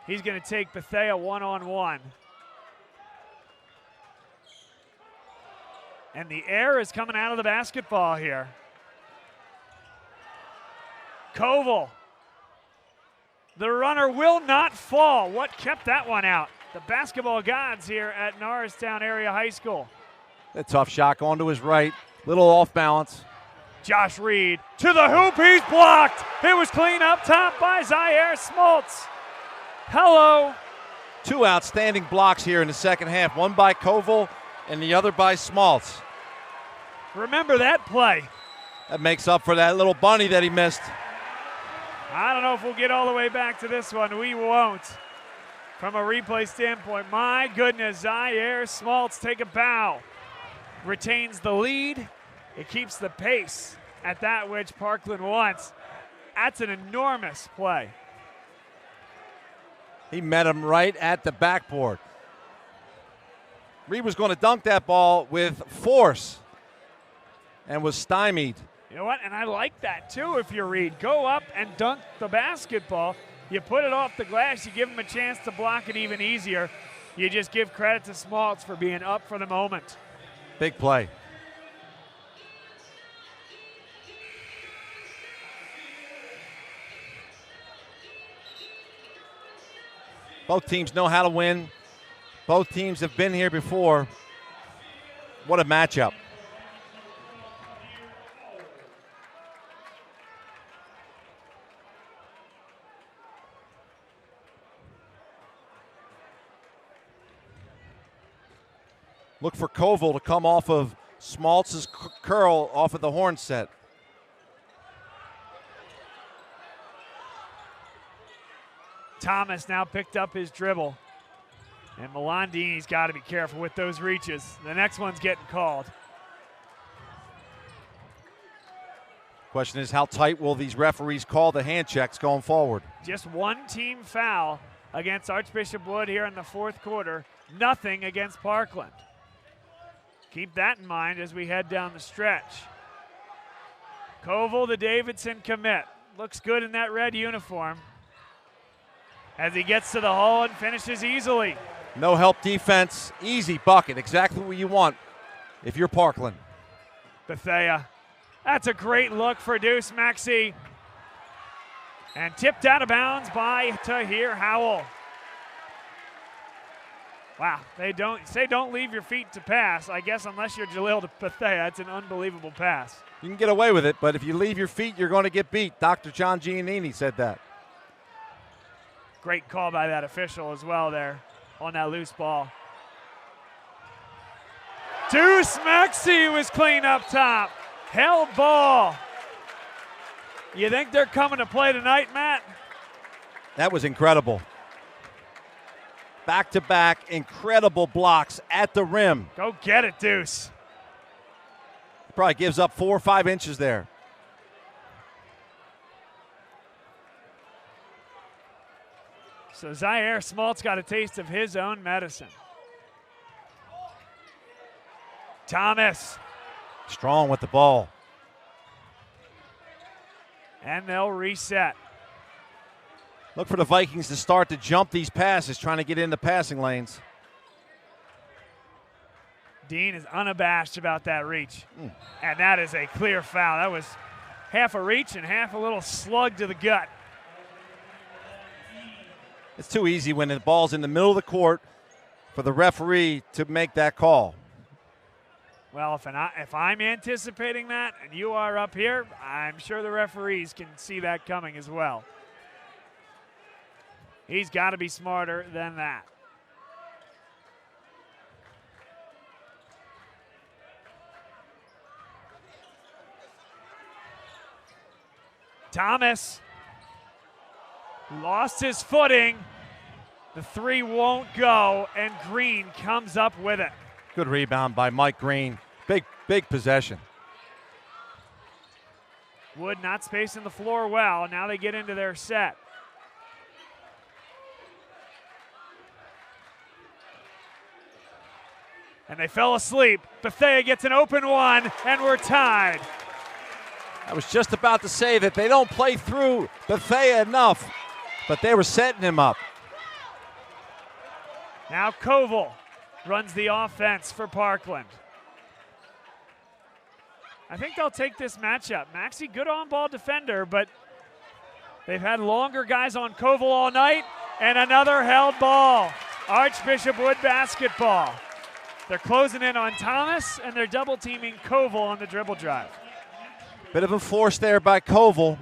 He's going to take Bethea one-on-one. And the air is coming out of the basketball here. Koval. The runner will not fall. What kept that one out? The basketball gods here at Norristown Area High School. A tough shot going to his right. Little off balance. Josh Reed to the hoop. He's blocked. It was clean up top by Zaire Smoltz. Hello. 2 outstanding blocks here in the second half. One by Koval and the other by Smoltz. Remember that play. That makes up for that little bunny that he missed. I don't know if we'll get all the way back to this one. We won't. From a replay standpoint, my goodness, Zaire Smoltz take a bow. Retains the lead. It keeps the pace at that which Parkland wants. That's an enormous play. He met him right at the backboard. Reed was going to dunk that ball with force and was stymied. You know what? And I like that too if you're Reed. Go up and dunk the basketball. You put it off the glass. You give him a chance to block it even easier. You just give credit to Smoltz for being up for the moment. Big play. Both teams know how to win. Both teams have been here before. What a matchup. Look for Koval to come off of Smoltz's curl off of the horn set. Thomas now picked up his dribble. And Melandini's got to be careful with those reaches. The next one's getting called. Question is, how tight will these referees call the hand checks going forward? Just one team foul against Archbishop Wood here in the fourth quarter. Nothing against Parkland. Keep that in mind as we head down the stretch. Koval, the Davidson commit. Looks good in that red uniform as he gets to the hole and finishes easily. No help defense, easy bucket, exactly what you want if you're Parkland. Bethea, that's a great look for Deuce Maxey. And tipped out of bounds by Tahir Howell. Wow, they don't leave your feet to pass. I guess unless you're Jaleel Bethea, it's an unbelievable pass. You can get away with it, but if you leave your feet, you're going to get beat. Dr. John Giannini said that. Great call by that official as well there on that loose ball. Deuce Maxey was clean up top. Held ball. You think they're coming to play tonight, Matt? That was incredible. Back-to-back, incredible blocks at the rim. Go get it, Deuce. Probably gives up 4 or 5 inches there. So Zaire Smalt's got a taste of his own medicine. Thomas. Strong with the ball. And they'll reset. Look for the Vikings to start to jump these passes, trying to get into passing lanes. Dean is unabashed about that reach. And that is a clear foul. That was half a reach and half a little slug to the gut. It's too easy when the ball's in the middle of the court for the referee to make that call. Well, if I'm anticipating that and you are up here, I'm sure the referees can see that coming as well. He's got to be smarter than that. Thomas lost his footing. The three won't go, and Green comes up with it. Good rebound by Mike Green. Big possession. Wood not spacing the floor well. Now they get into their set. And they fell asleep. Bethea gets an open one, and we're tied. I was just about to say that they don't play through Bethea enough, but they were setting him up. Now Koval runs the offense for Parkland. I think they'll take this matchup. Maxey, good on-ball defender, but they've had longer guys on Koval all night, and another held ball. Archbishop Wood basketball. They're closing in on Thomas, and they're double-teaming Koval on the dribble drive. Bit of a force there by Koval.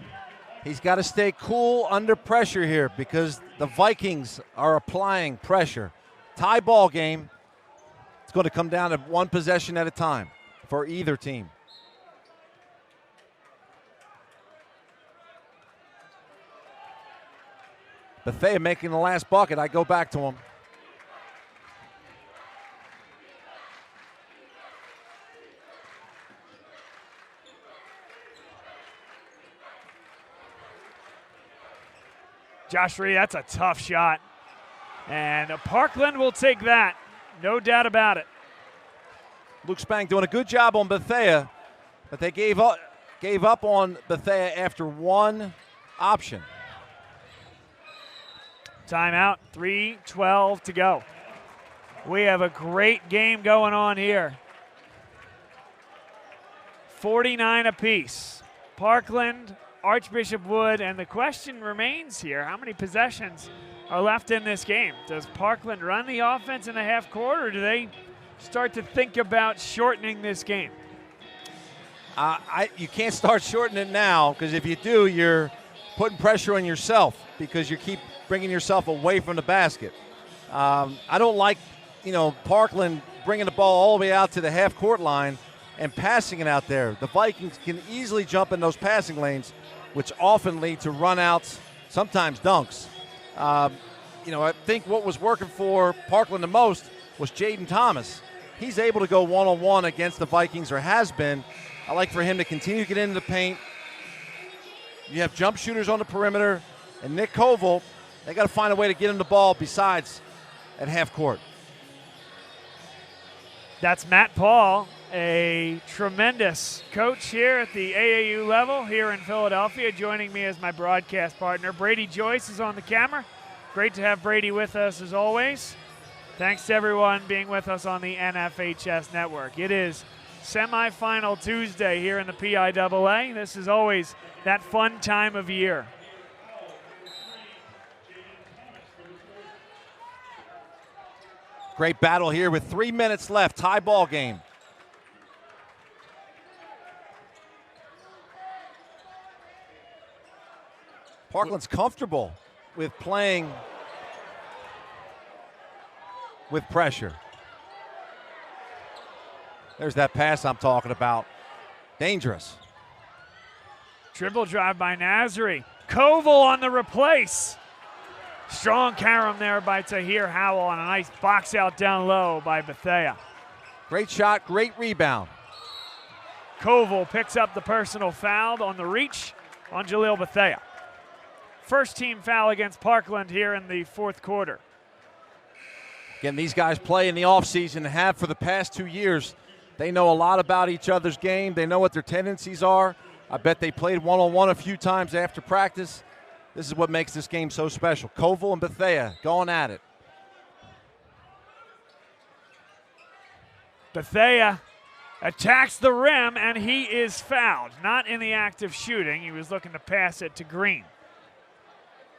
He's got to stay cool under pressure here because the Vikings are applying pressure. Tie ball game. It's going to come down to one possession at a time for either team. Bethea making the last bucket. I go back to him. Josh Reed, that's a tough shot. And Parkland will take that. No doubt about it. Luke Spang doing a good job on Bethea, but they gave up on Bethea after one option. Timeout, 3:12 to go. We have a great game going on here. 49 apiece. Parkland, Archbishop Wood, and the question remains here, how many possessions are left in this game? Does Parkland run the offense in the half court, or do they start to think about shortening this game? You can't start shortening it now, because if you do, you're putting pressure on yourself because you keep bringing yourself away from the basket. I don't like, Parkland bringing the ball all the way out to the half court line and passing it out there. The Vikings can easily jump in those passing lanes, which often lead to run-outs, sometimes dunks. I think what was working for Parkland the most was Jaden Thomas. He's able to go one-on-one against the Vikings, or has been. I like for him to continue to get into the paint. You have jump shooters on the perimeter, and Nick Koval, they got to find a way to get him the ball besides at half court. That's Matt Paul, a tremendous coach here at the AAU level here in Philadelphia, joining me as my broadcast partner. Brady Joyce is on the camera. Great to have Brady with us as always. Thanks to everyone being with us on the NFHS network. It is Semifinal Tuesday here in the PIAA. This is always that fun time of year. Great battle here with 3 minutes left. Tie ball game. Parkland's comfortable with playing with pressure. There's that pass I'm talking about. Dangerous. Dribble drive by Nasri. Koval on the replace. Strong carom there by Tahir Howell, and a nice box out down low by Bethea. Great shot, great rebound. Koval picks up the personal foul on the reach on Jaleel Bethea. first team foul against Parkland here in the fourth quarter. Again, these guys play in the offseason and have for the past 2 years. They know a lot about each other's game. They know what their tendencies are. I bet they played one-on-one a few times after practice. This is what makes this game so special. Koval and Bethea going at it. Bethea attacks the rim, and he is fouled. Not in the act of shooting. He was looking to pass it to Green.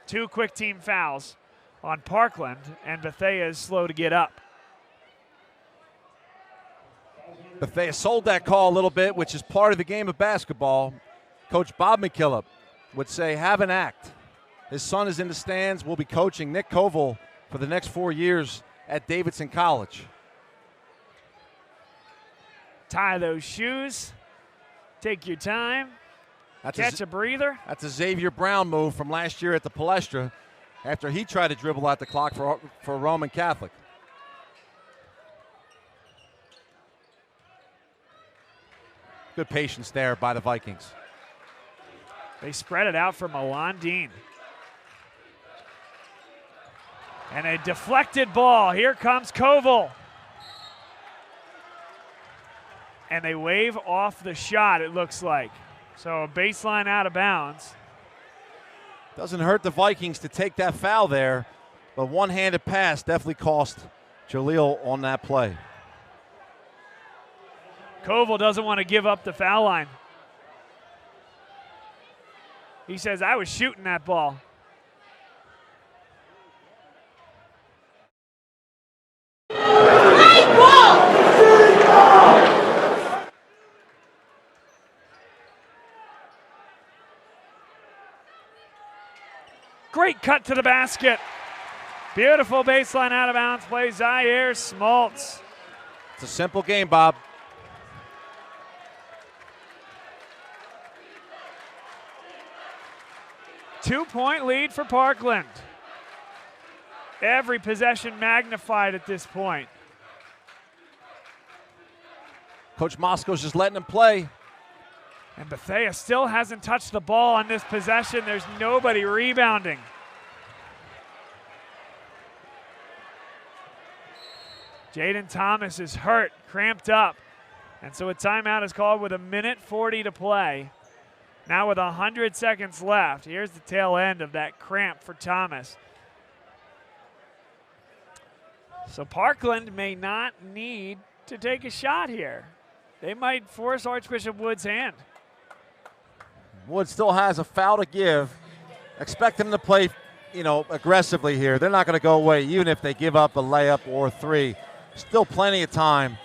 2 quick team fouls on Parkland, and Bethea is slow to get up. Bethea sold that call a little bit, which is part of the game of basketball. Coach Bob McKillop would say, have an act. His son is in the stands, will be coaching Nick Koval for the next 4 years at Davidson College. Tie those shoes, take your time, catch a breather. That's a Xavier Brown move from last year at the Palestra after he tried to dribble out the clock for Roman Catholic. Good patience there by the Vikings. They spread it out for Milan Dean. And a deflected ball. Here comes Koval. And they wave off the shot, it looks like. So a baseline out of bounds. Doesn't hurt the Vikings to take that foul there, but one-handed pass definitely cost Jaleel on that play. Koval doesn't want to give up the foul line. He says, I was shooting that ball. Great cut to the basket. Beautiful baseline out of bounds play. Zaire Smoltz. It's a simple game, Bob. Two-point lead for Parkland. Every possession magnified at this point. Coach Moscow's just letting him play. And Bethea still hasn't touched the ball on this possession. There's nobody rebounding. Jaden Thomas is hurt, cramped up. And so a timeout is called with 1:40 to play. Now with 100 seconds left. Here's the tail end of that cramp for Thomas. So Parkland may not need to take a shot here. They might force Archbishop Wood's hand. Wood still has a foul to give. Expect them to play, aggressively here. They're not going to go away, even if they give up a layup or 3. Still plenty of time.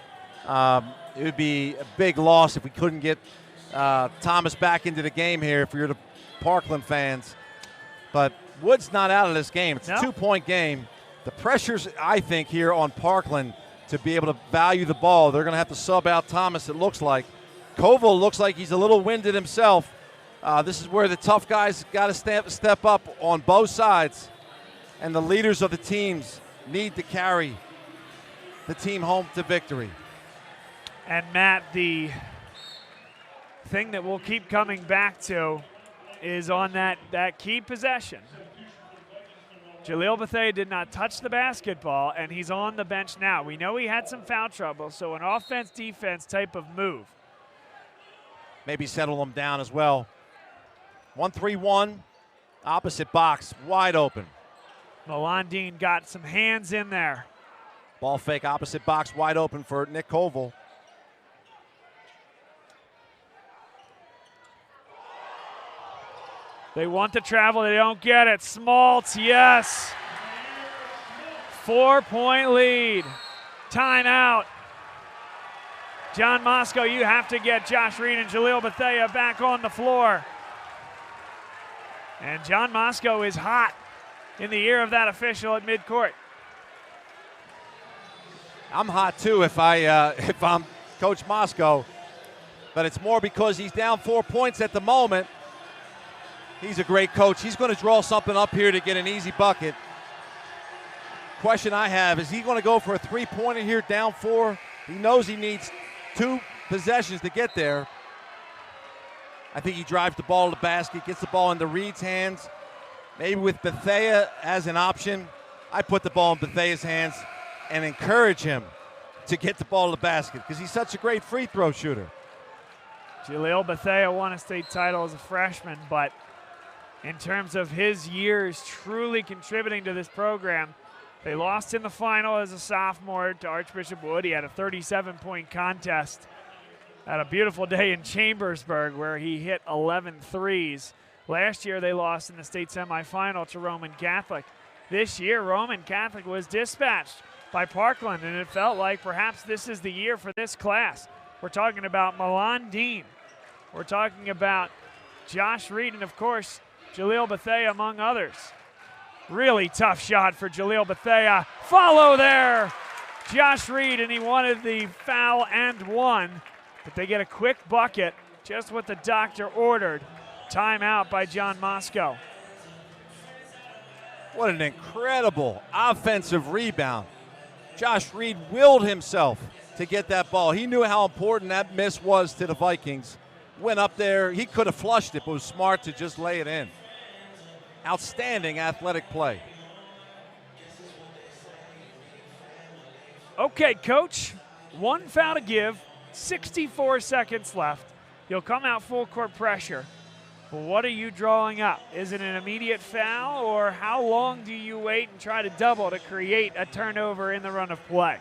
It would be a big loss if we couldn't get Thomas back into the game here if you're the Parkland fans. But Wood's not out of this game. It's a 2-point game. The pressure's, I think, here on Parkland to be able to value the ball. They're going to have to sub out Thomas, it looks like. Koval looks like he's a little winded himself. This is where the tough guys got to step up on both sides. And the leaders of the teams need to carry the team home to victory. And Matt, the thing that we'll keep coming back to is on that key possession. Jaleel Bethea did not touch the basketball, and he's on the bench now. We know he had some foul trouble, so an offense-defense type of move. Maybe settle him down as well. 1-3-1, opposite box, wide open. Milan Dean got some hands in there. Ball fake, opposite box, wide open for Nick Koval. They want to travel, they don't get it. Smoltz, yes. 4-point lead. Timeout. John Moscow, you have to get Josh Reed and Jaleel Bethea back on the floor. And John Moscow is hot in the ear of that official at midcourt. I'm hot too if I'm Coach Moscow, but it's more because he's down 4 points at the moment. He's a great coach. He's going to draw something up here to get an easy bucket. Question I have, is he going to go for a 3-pointer here down 4? He knows he needs 2 possessions to get there. I think he drives the ball to the basket, gets the ball into Reed's hands. Maybe with Bethea as an option, I put the ball in Bethea's hands and encourage him to get the ball to the basket because he's such a great free throw shooter. Jaleel Bethea won a state title as a freshman, but in terms of his years truly contributing to this program, they lost in the final as a sophomore to Archbishop Wood. He had a 37-point contest at a beautiful day in Chambersburg where he hit 11 threes. Last year they lost in the state semifinal to Roman Catholic. This year Roman Catholic was dispatched by Parkland, and it felt like perhaps this is the year for this class. We're talking about Milan Dean. We're talking about Josh Reed, and of course, Jaleel Bethea among others. Really tough shot for Jaleel Bethea. Follow there, Josh Reed, and he wanted the foul and one, but they get a quick bucket, just what the doctor ordered. Timeout by John Moscow. What an incredible offensive rebound. Josh Reed willed himself to get that ball. He knew how important that miss was to the Vikings. Went up there. He could have flushed it, but was smart to just lay it in. Outstanding athletic play. Okay, Coach, one foul to give, 64 seconds left. You'll come out full court pressure. Well, what are you drawing up? Is it an immediate foul, or how long do you wait and try to double to create a turnover in the run of play?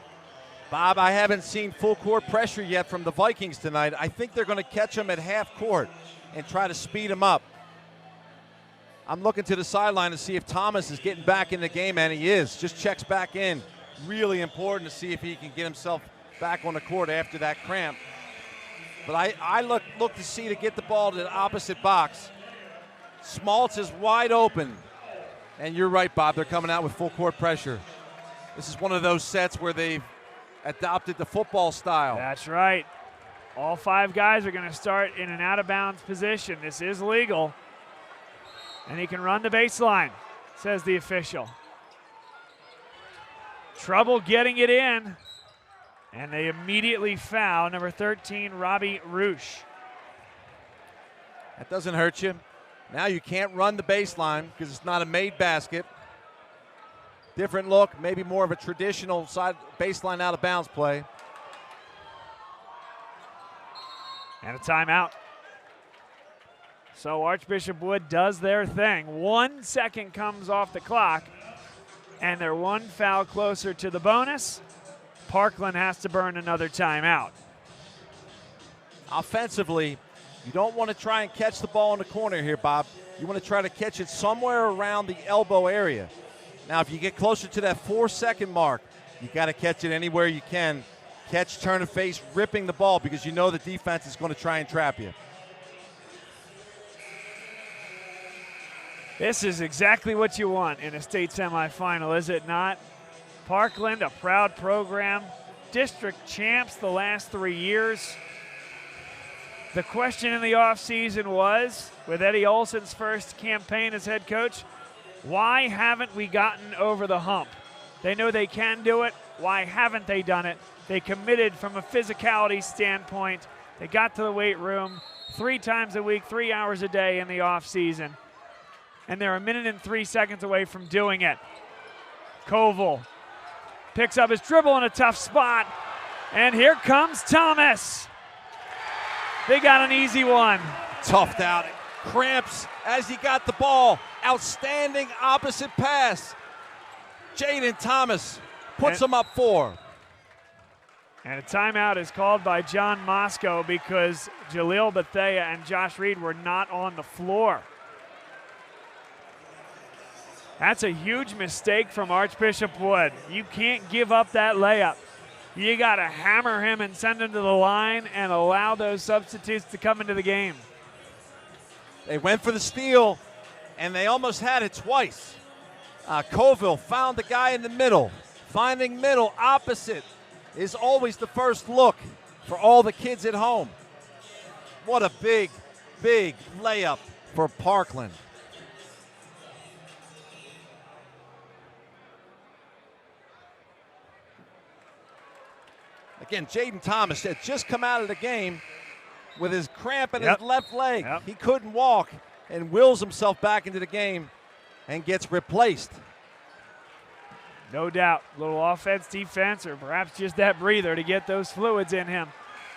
Bob, I haven't seen full court pressure yet from the Vikings tonight. I think they're going to catch them at half court and try to speed them up. I'm looking to the sideline to see if Thomas is getting back in the game, and he is. Just checks back in. Really important to see if he can get himself back on the court after that cramp. But I look to see to get the ball to the opposite box. Smaltz is wide open. And you're right, Bob. They're coming out with full court pressure. This is one of those sets where they've adopted the football style. That's right. All five guys are going to start in an out-of-bounds position. This is legal. And he can run the baseline, says the official. Trouble getting it in. And they immediately foul number 13, Robbie Roosh. That doesn't hurt you. Now you can't run the baseline because it's not a made basket. Different look, maybe more of a traditional side baseline out of bounds play. And a timeout. So Archbishop Wood does their thing. 1 second comes off the clock, and they're one foul closer to the bonus. Parkland has to burn another timeout. Offensively, you don't want to try and catch the ball in the corner here, Bob. You want to try to catch it somewhere around the elbow area. Now, if you get closer to that 4-second mark, you got to catch it anywhere you can. Catch, turn and face, ripping the ball because you know the defense is going to try and trap you. This is exactly what you want in a state semifinal, is it not? Parkland, a proud program, district champs the last 3 years. The question in the offseason was, with Eddie Olson's first campaign as head coach, why haven't we gotten over the hump? They know they can do it. Why haven't they done it? They committed from a physicality standpoint. They got to the weight room 3 times a week, 3 hours a day in the offseason. And they're 1 minute and 3 seconds away from doing it. Koval picks up his dribble in a tough spot. And here comes Thomas. They got an easy one. Toughed out. Cramps as he got the ball. Outstanding opposite pass. Jaden Thomas puts him up 4. And a timeout is called by John Moscow because Jaleel Bethea and Josh Reed were not on the floor. That's a huge mistake from Archbishop Wood. You can't give up that layup. You got to hammer him and send him to the line and allow those substitutes to come into the game. They went for the steal, and they almost had it twice. Colville found the guy in the middle. Finding middle opposite is always the first look for all the kids at home. What a big, big layup for Parkland. Again, Jaden Thomas had just come out of the game with his cramp in his left leg. He couldn't walk and wills himself back into the game and gets replaced. No doubt. A little offense, defense, or perhaps just that breather to get those fluids in him.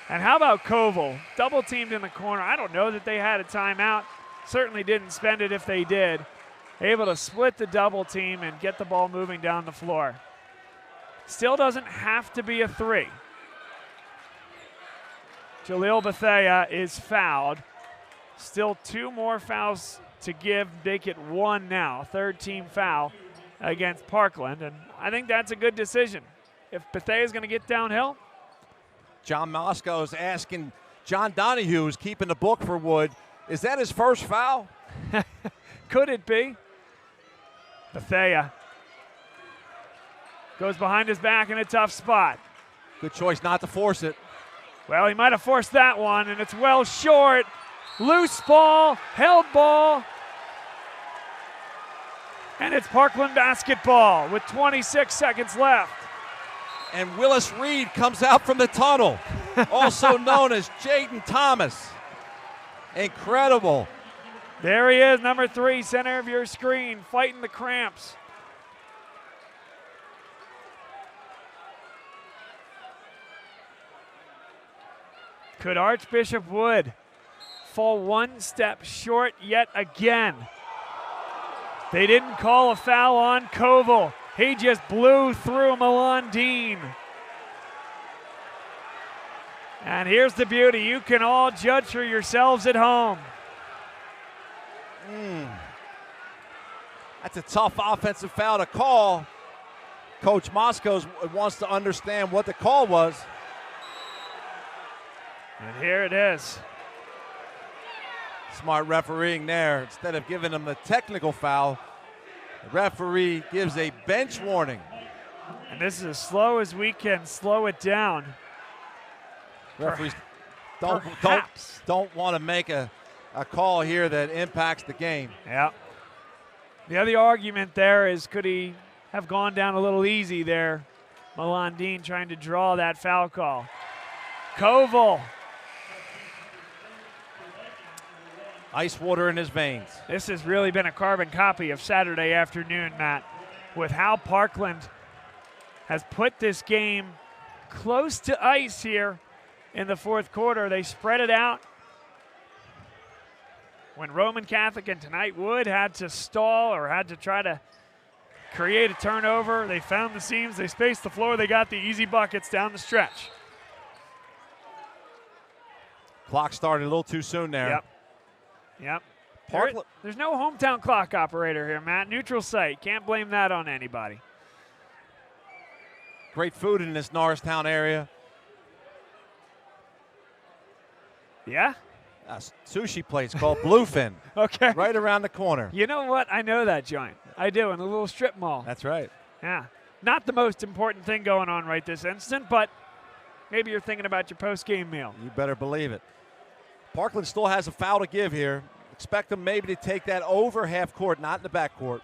And how about Koval? Double teamed in the corner. I don't know that they had a timeout. Certainly didn't spend it if they did. Able to split the double team and get the ball moving down the floor. Still doesn't have to be a three. Jalil Bethea is fouled. Still 2 more fouls to give, make it 1 now. Third team foul against Parkland, and I think that's a good decision. If Bethea is going to get downhill. John Moscow is asking John Donahue, who's keeping the book for Wood, is that his first foul? Could it be? Bethea goes behind his back in a tough spot. Good choice not to force it. Well, he might have forced that one, and it's well short. Loose ball, held ball. And it's Parkland basketball with 26 seconds left. And Willis Reed comes out from the tunnel, also known as Jaden Thomas. Incredible. There he is, number 3, center of your screen, fighting the cramps. Could Archbishop Wood fall one step short yet again? They didn't call a foul on Koval. He just blew through Milan Dean. And here's the beauty. You can all judge for yourselves at home. That's a tough offensive foul to call. Coach Moscow wants to understand what the call was. And here it is. Smart refereeing there. Instead of giving him the technical foul, the referee gives a bench warning. And this is as slow as we can slow it down. Referees don't want to make a call here that impacts the game. Yeah. The other argument there is, could he have gone down a little easy there? Milan Dean trying to draw that foul call. Koval. Ice water in his veins. This has really been a carbon copy of Saturday afternoon, Matt, with how Parkland has put this game close to ice here in the fourth quarter. They spread it out. When Roman Catholic and tonight Wood had to stall or had to try to create a turnover, they found the seams, they spaced the floor, they got the easy buckets down the stretch. Clock started a little too soon there. Yep. Parkland. There's no hometown clock operator here, Matt. Neutral site. Can't blame that on anybody. Great food in this Norristown area. Yeah? A sushi place called Bluefin. Okay. Right around the corner. You know what? I know that joint. I do, in a little strip mall. That's right. Yeah. Not the most important thing going on right this instant, but maybe you're thinking about your post-game meal. You better believe it. Parkland still has a foul to give here. Expect them maybe to take that over half court, not in the back court.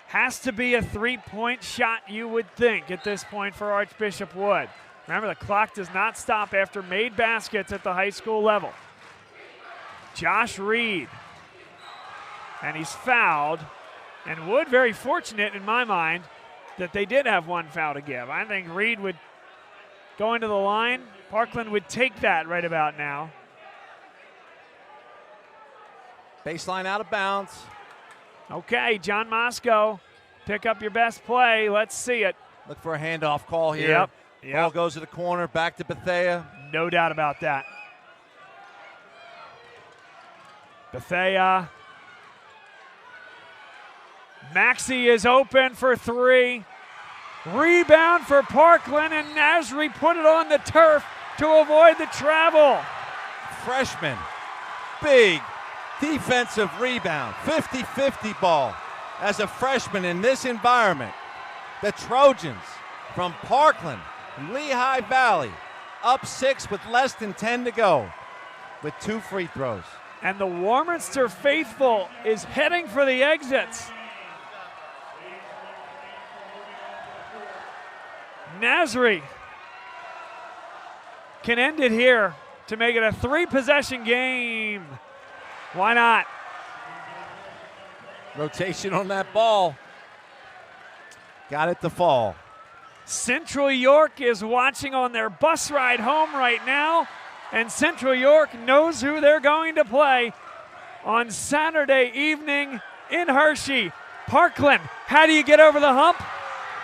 Has to be a three-point shot, you would think, at this point for Archbishop Wood. Remember, the clock does not stop after made baskets at the high school level. Josh Reed. And he's fouled. And Wood very fortunate, in my mind, that they did have one foul to give. I think Reed would go into the line. Parkland would take that right about now. Baseline out of bounds. Okay, John Moscow, pick up your best play. Let's see it. Look for a handoff call here. Yep. Ball goes to the corner, back to Bethea. No doubt about that. Bethea. Maxey is open for 3. Rebound for Parkland, and Nasri put it on the turf to avoid the travel. Freshman. Big defensive rebound. 50-50 ball. As a freshman in this environment, the Trojans from Parkland, Lehigh Valley, up 6 with less than 10 to go with 2 free throws. And the Warminster faithful is heading for the exits. Nasri can end it here to make it a 3-possession game. Why not? Rotation on that ball. Got it to fall. Central York is watching on their bus ride home right now, and Central York knows who they're going to play on Saturday evening in Hershey. Parkland, how do you get over the hump?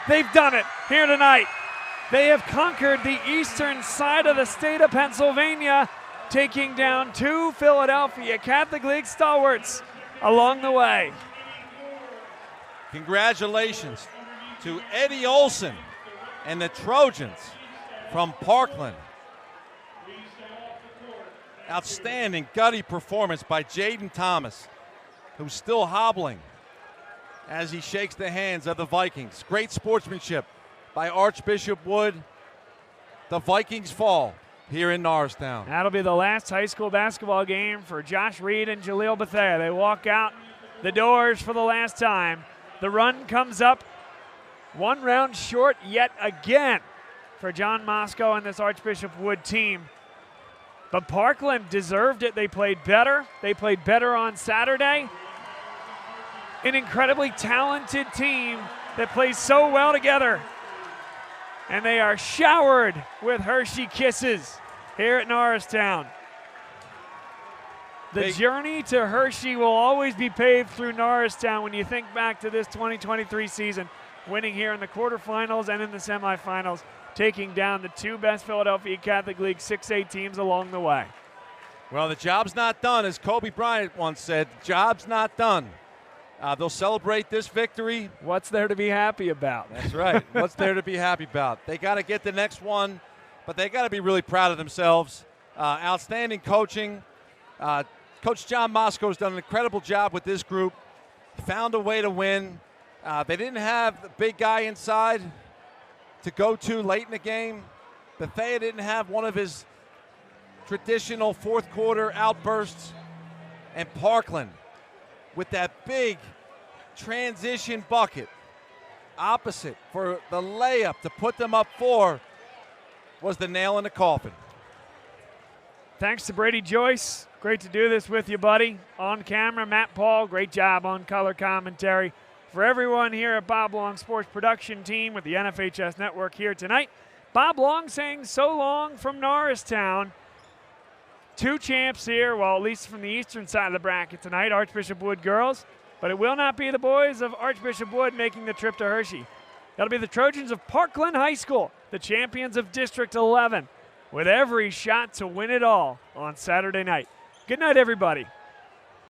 They've done it here tonight. They have conquered the eastern side of the state of Pennsylvania, taking down 2 Philadelphia Catholic League stalwarts along the way. Congratulations to Eddie Olson and the Trojans from Parkland. Outstanding gutty performance by Jaden Thomas, who's still hobbling as he shakes the hands of the Vikings. Great sportsmanship by Archbishop Wood. The Vikings fall here in Norristown. That'll be the last high school basketball game for Josh Reed and Jaleel Bethea. They walk out the doors for the last time. The run comes up 1 round short yet again for John Moscow and this Archbishop Wood team. But Parkland deserved it. They played better. They played better on Saturday. An incredibly talented team that plays so well together. And they are showered with Hershey kisses here at Norristown. The journey to Hershey will always be paved through Norristown when you think back to this 2023 season, winning here in the quarterfinals and in the semifinals, taking down the 2 best Philadelphia Catholic League 6A teams along the way. Well, the job's not done, as Kobe Bryant once said. The job's not done. They'll celebrate this victory. What's there to be happy about? That's right. What's there to be happy about? They got to get the next one, but they got to be really proud of themselves. Outstanding coaching. Coach John Moscow has done an incredible job with this group. Found a way to win. They didn't have the big guy inside to go to late in the game. Bethea didn't have one of his traditional fourth quarter outbursts. And Parkland, with that big transition bucket opposite for the layup to put them up 4, was the nail in the coffin. Thanks to Brady Joyce. Great to do this with you, buddy. On camera, Matt Paul, great job on color commentary. For everyone here at Bob Long Sports Production Team with the NFHS Network here tonight, Bob Long saying so long from Norristown. 2 champs here, well, at least from the eastern side of the bracket tonight, Archbishop Wood girls. But it will not be the boys of Archbishop Wood making the trip to Hershey. That'll be the Trojans of Parkland High School, the champions of District 11, with every shot to win it all on Saturday night. Good night, everybody.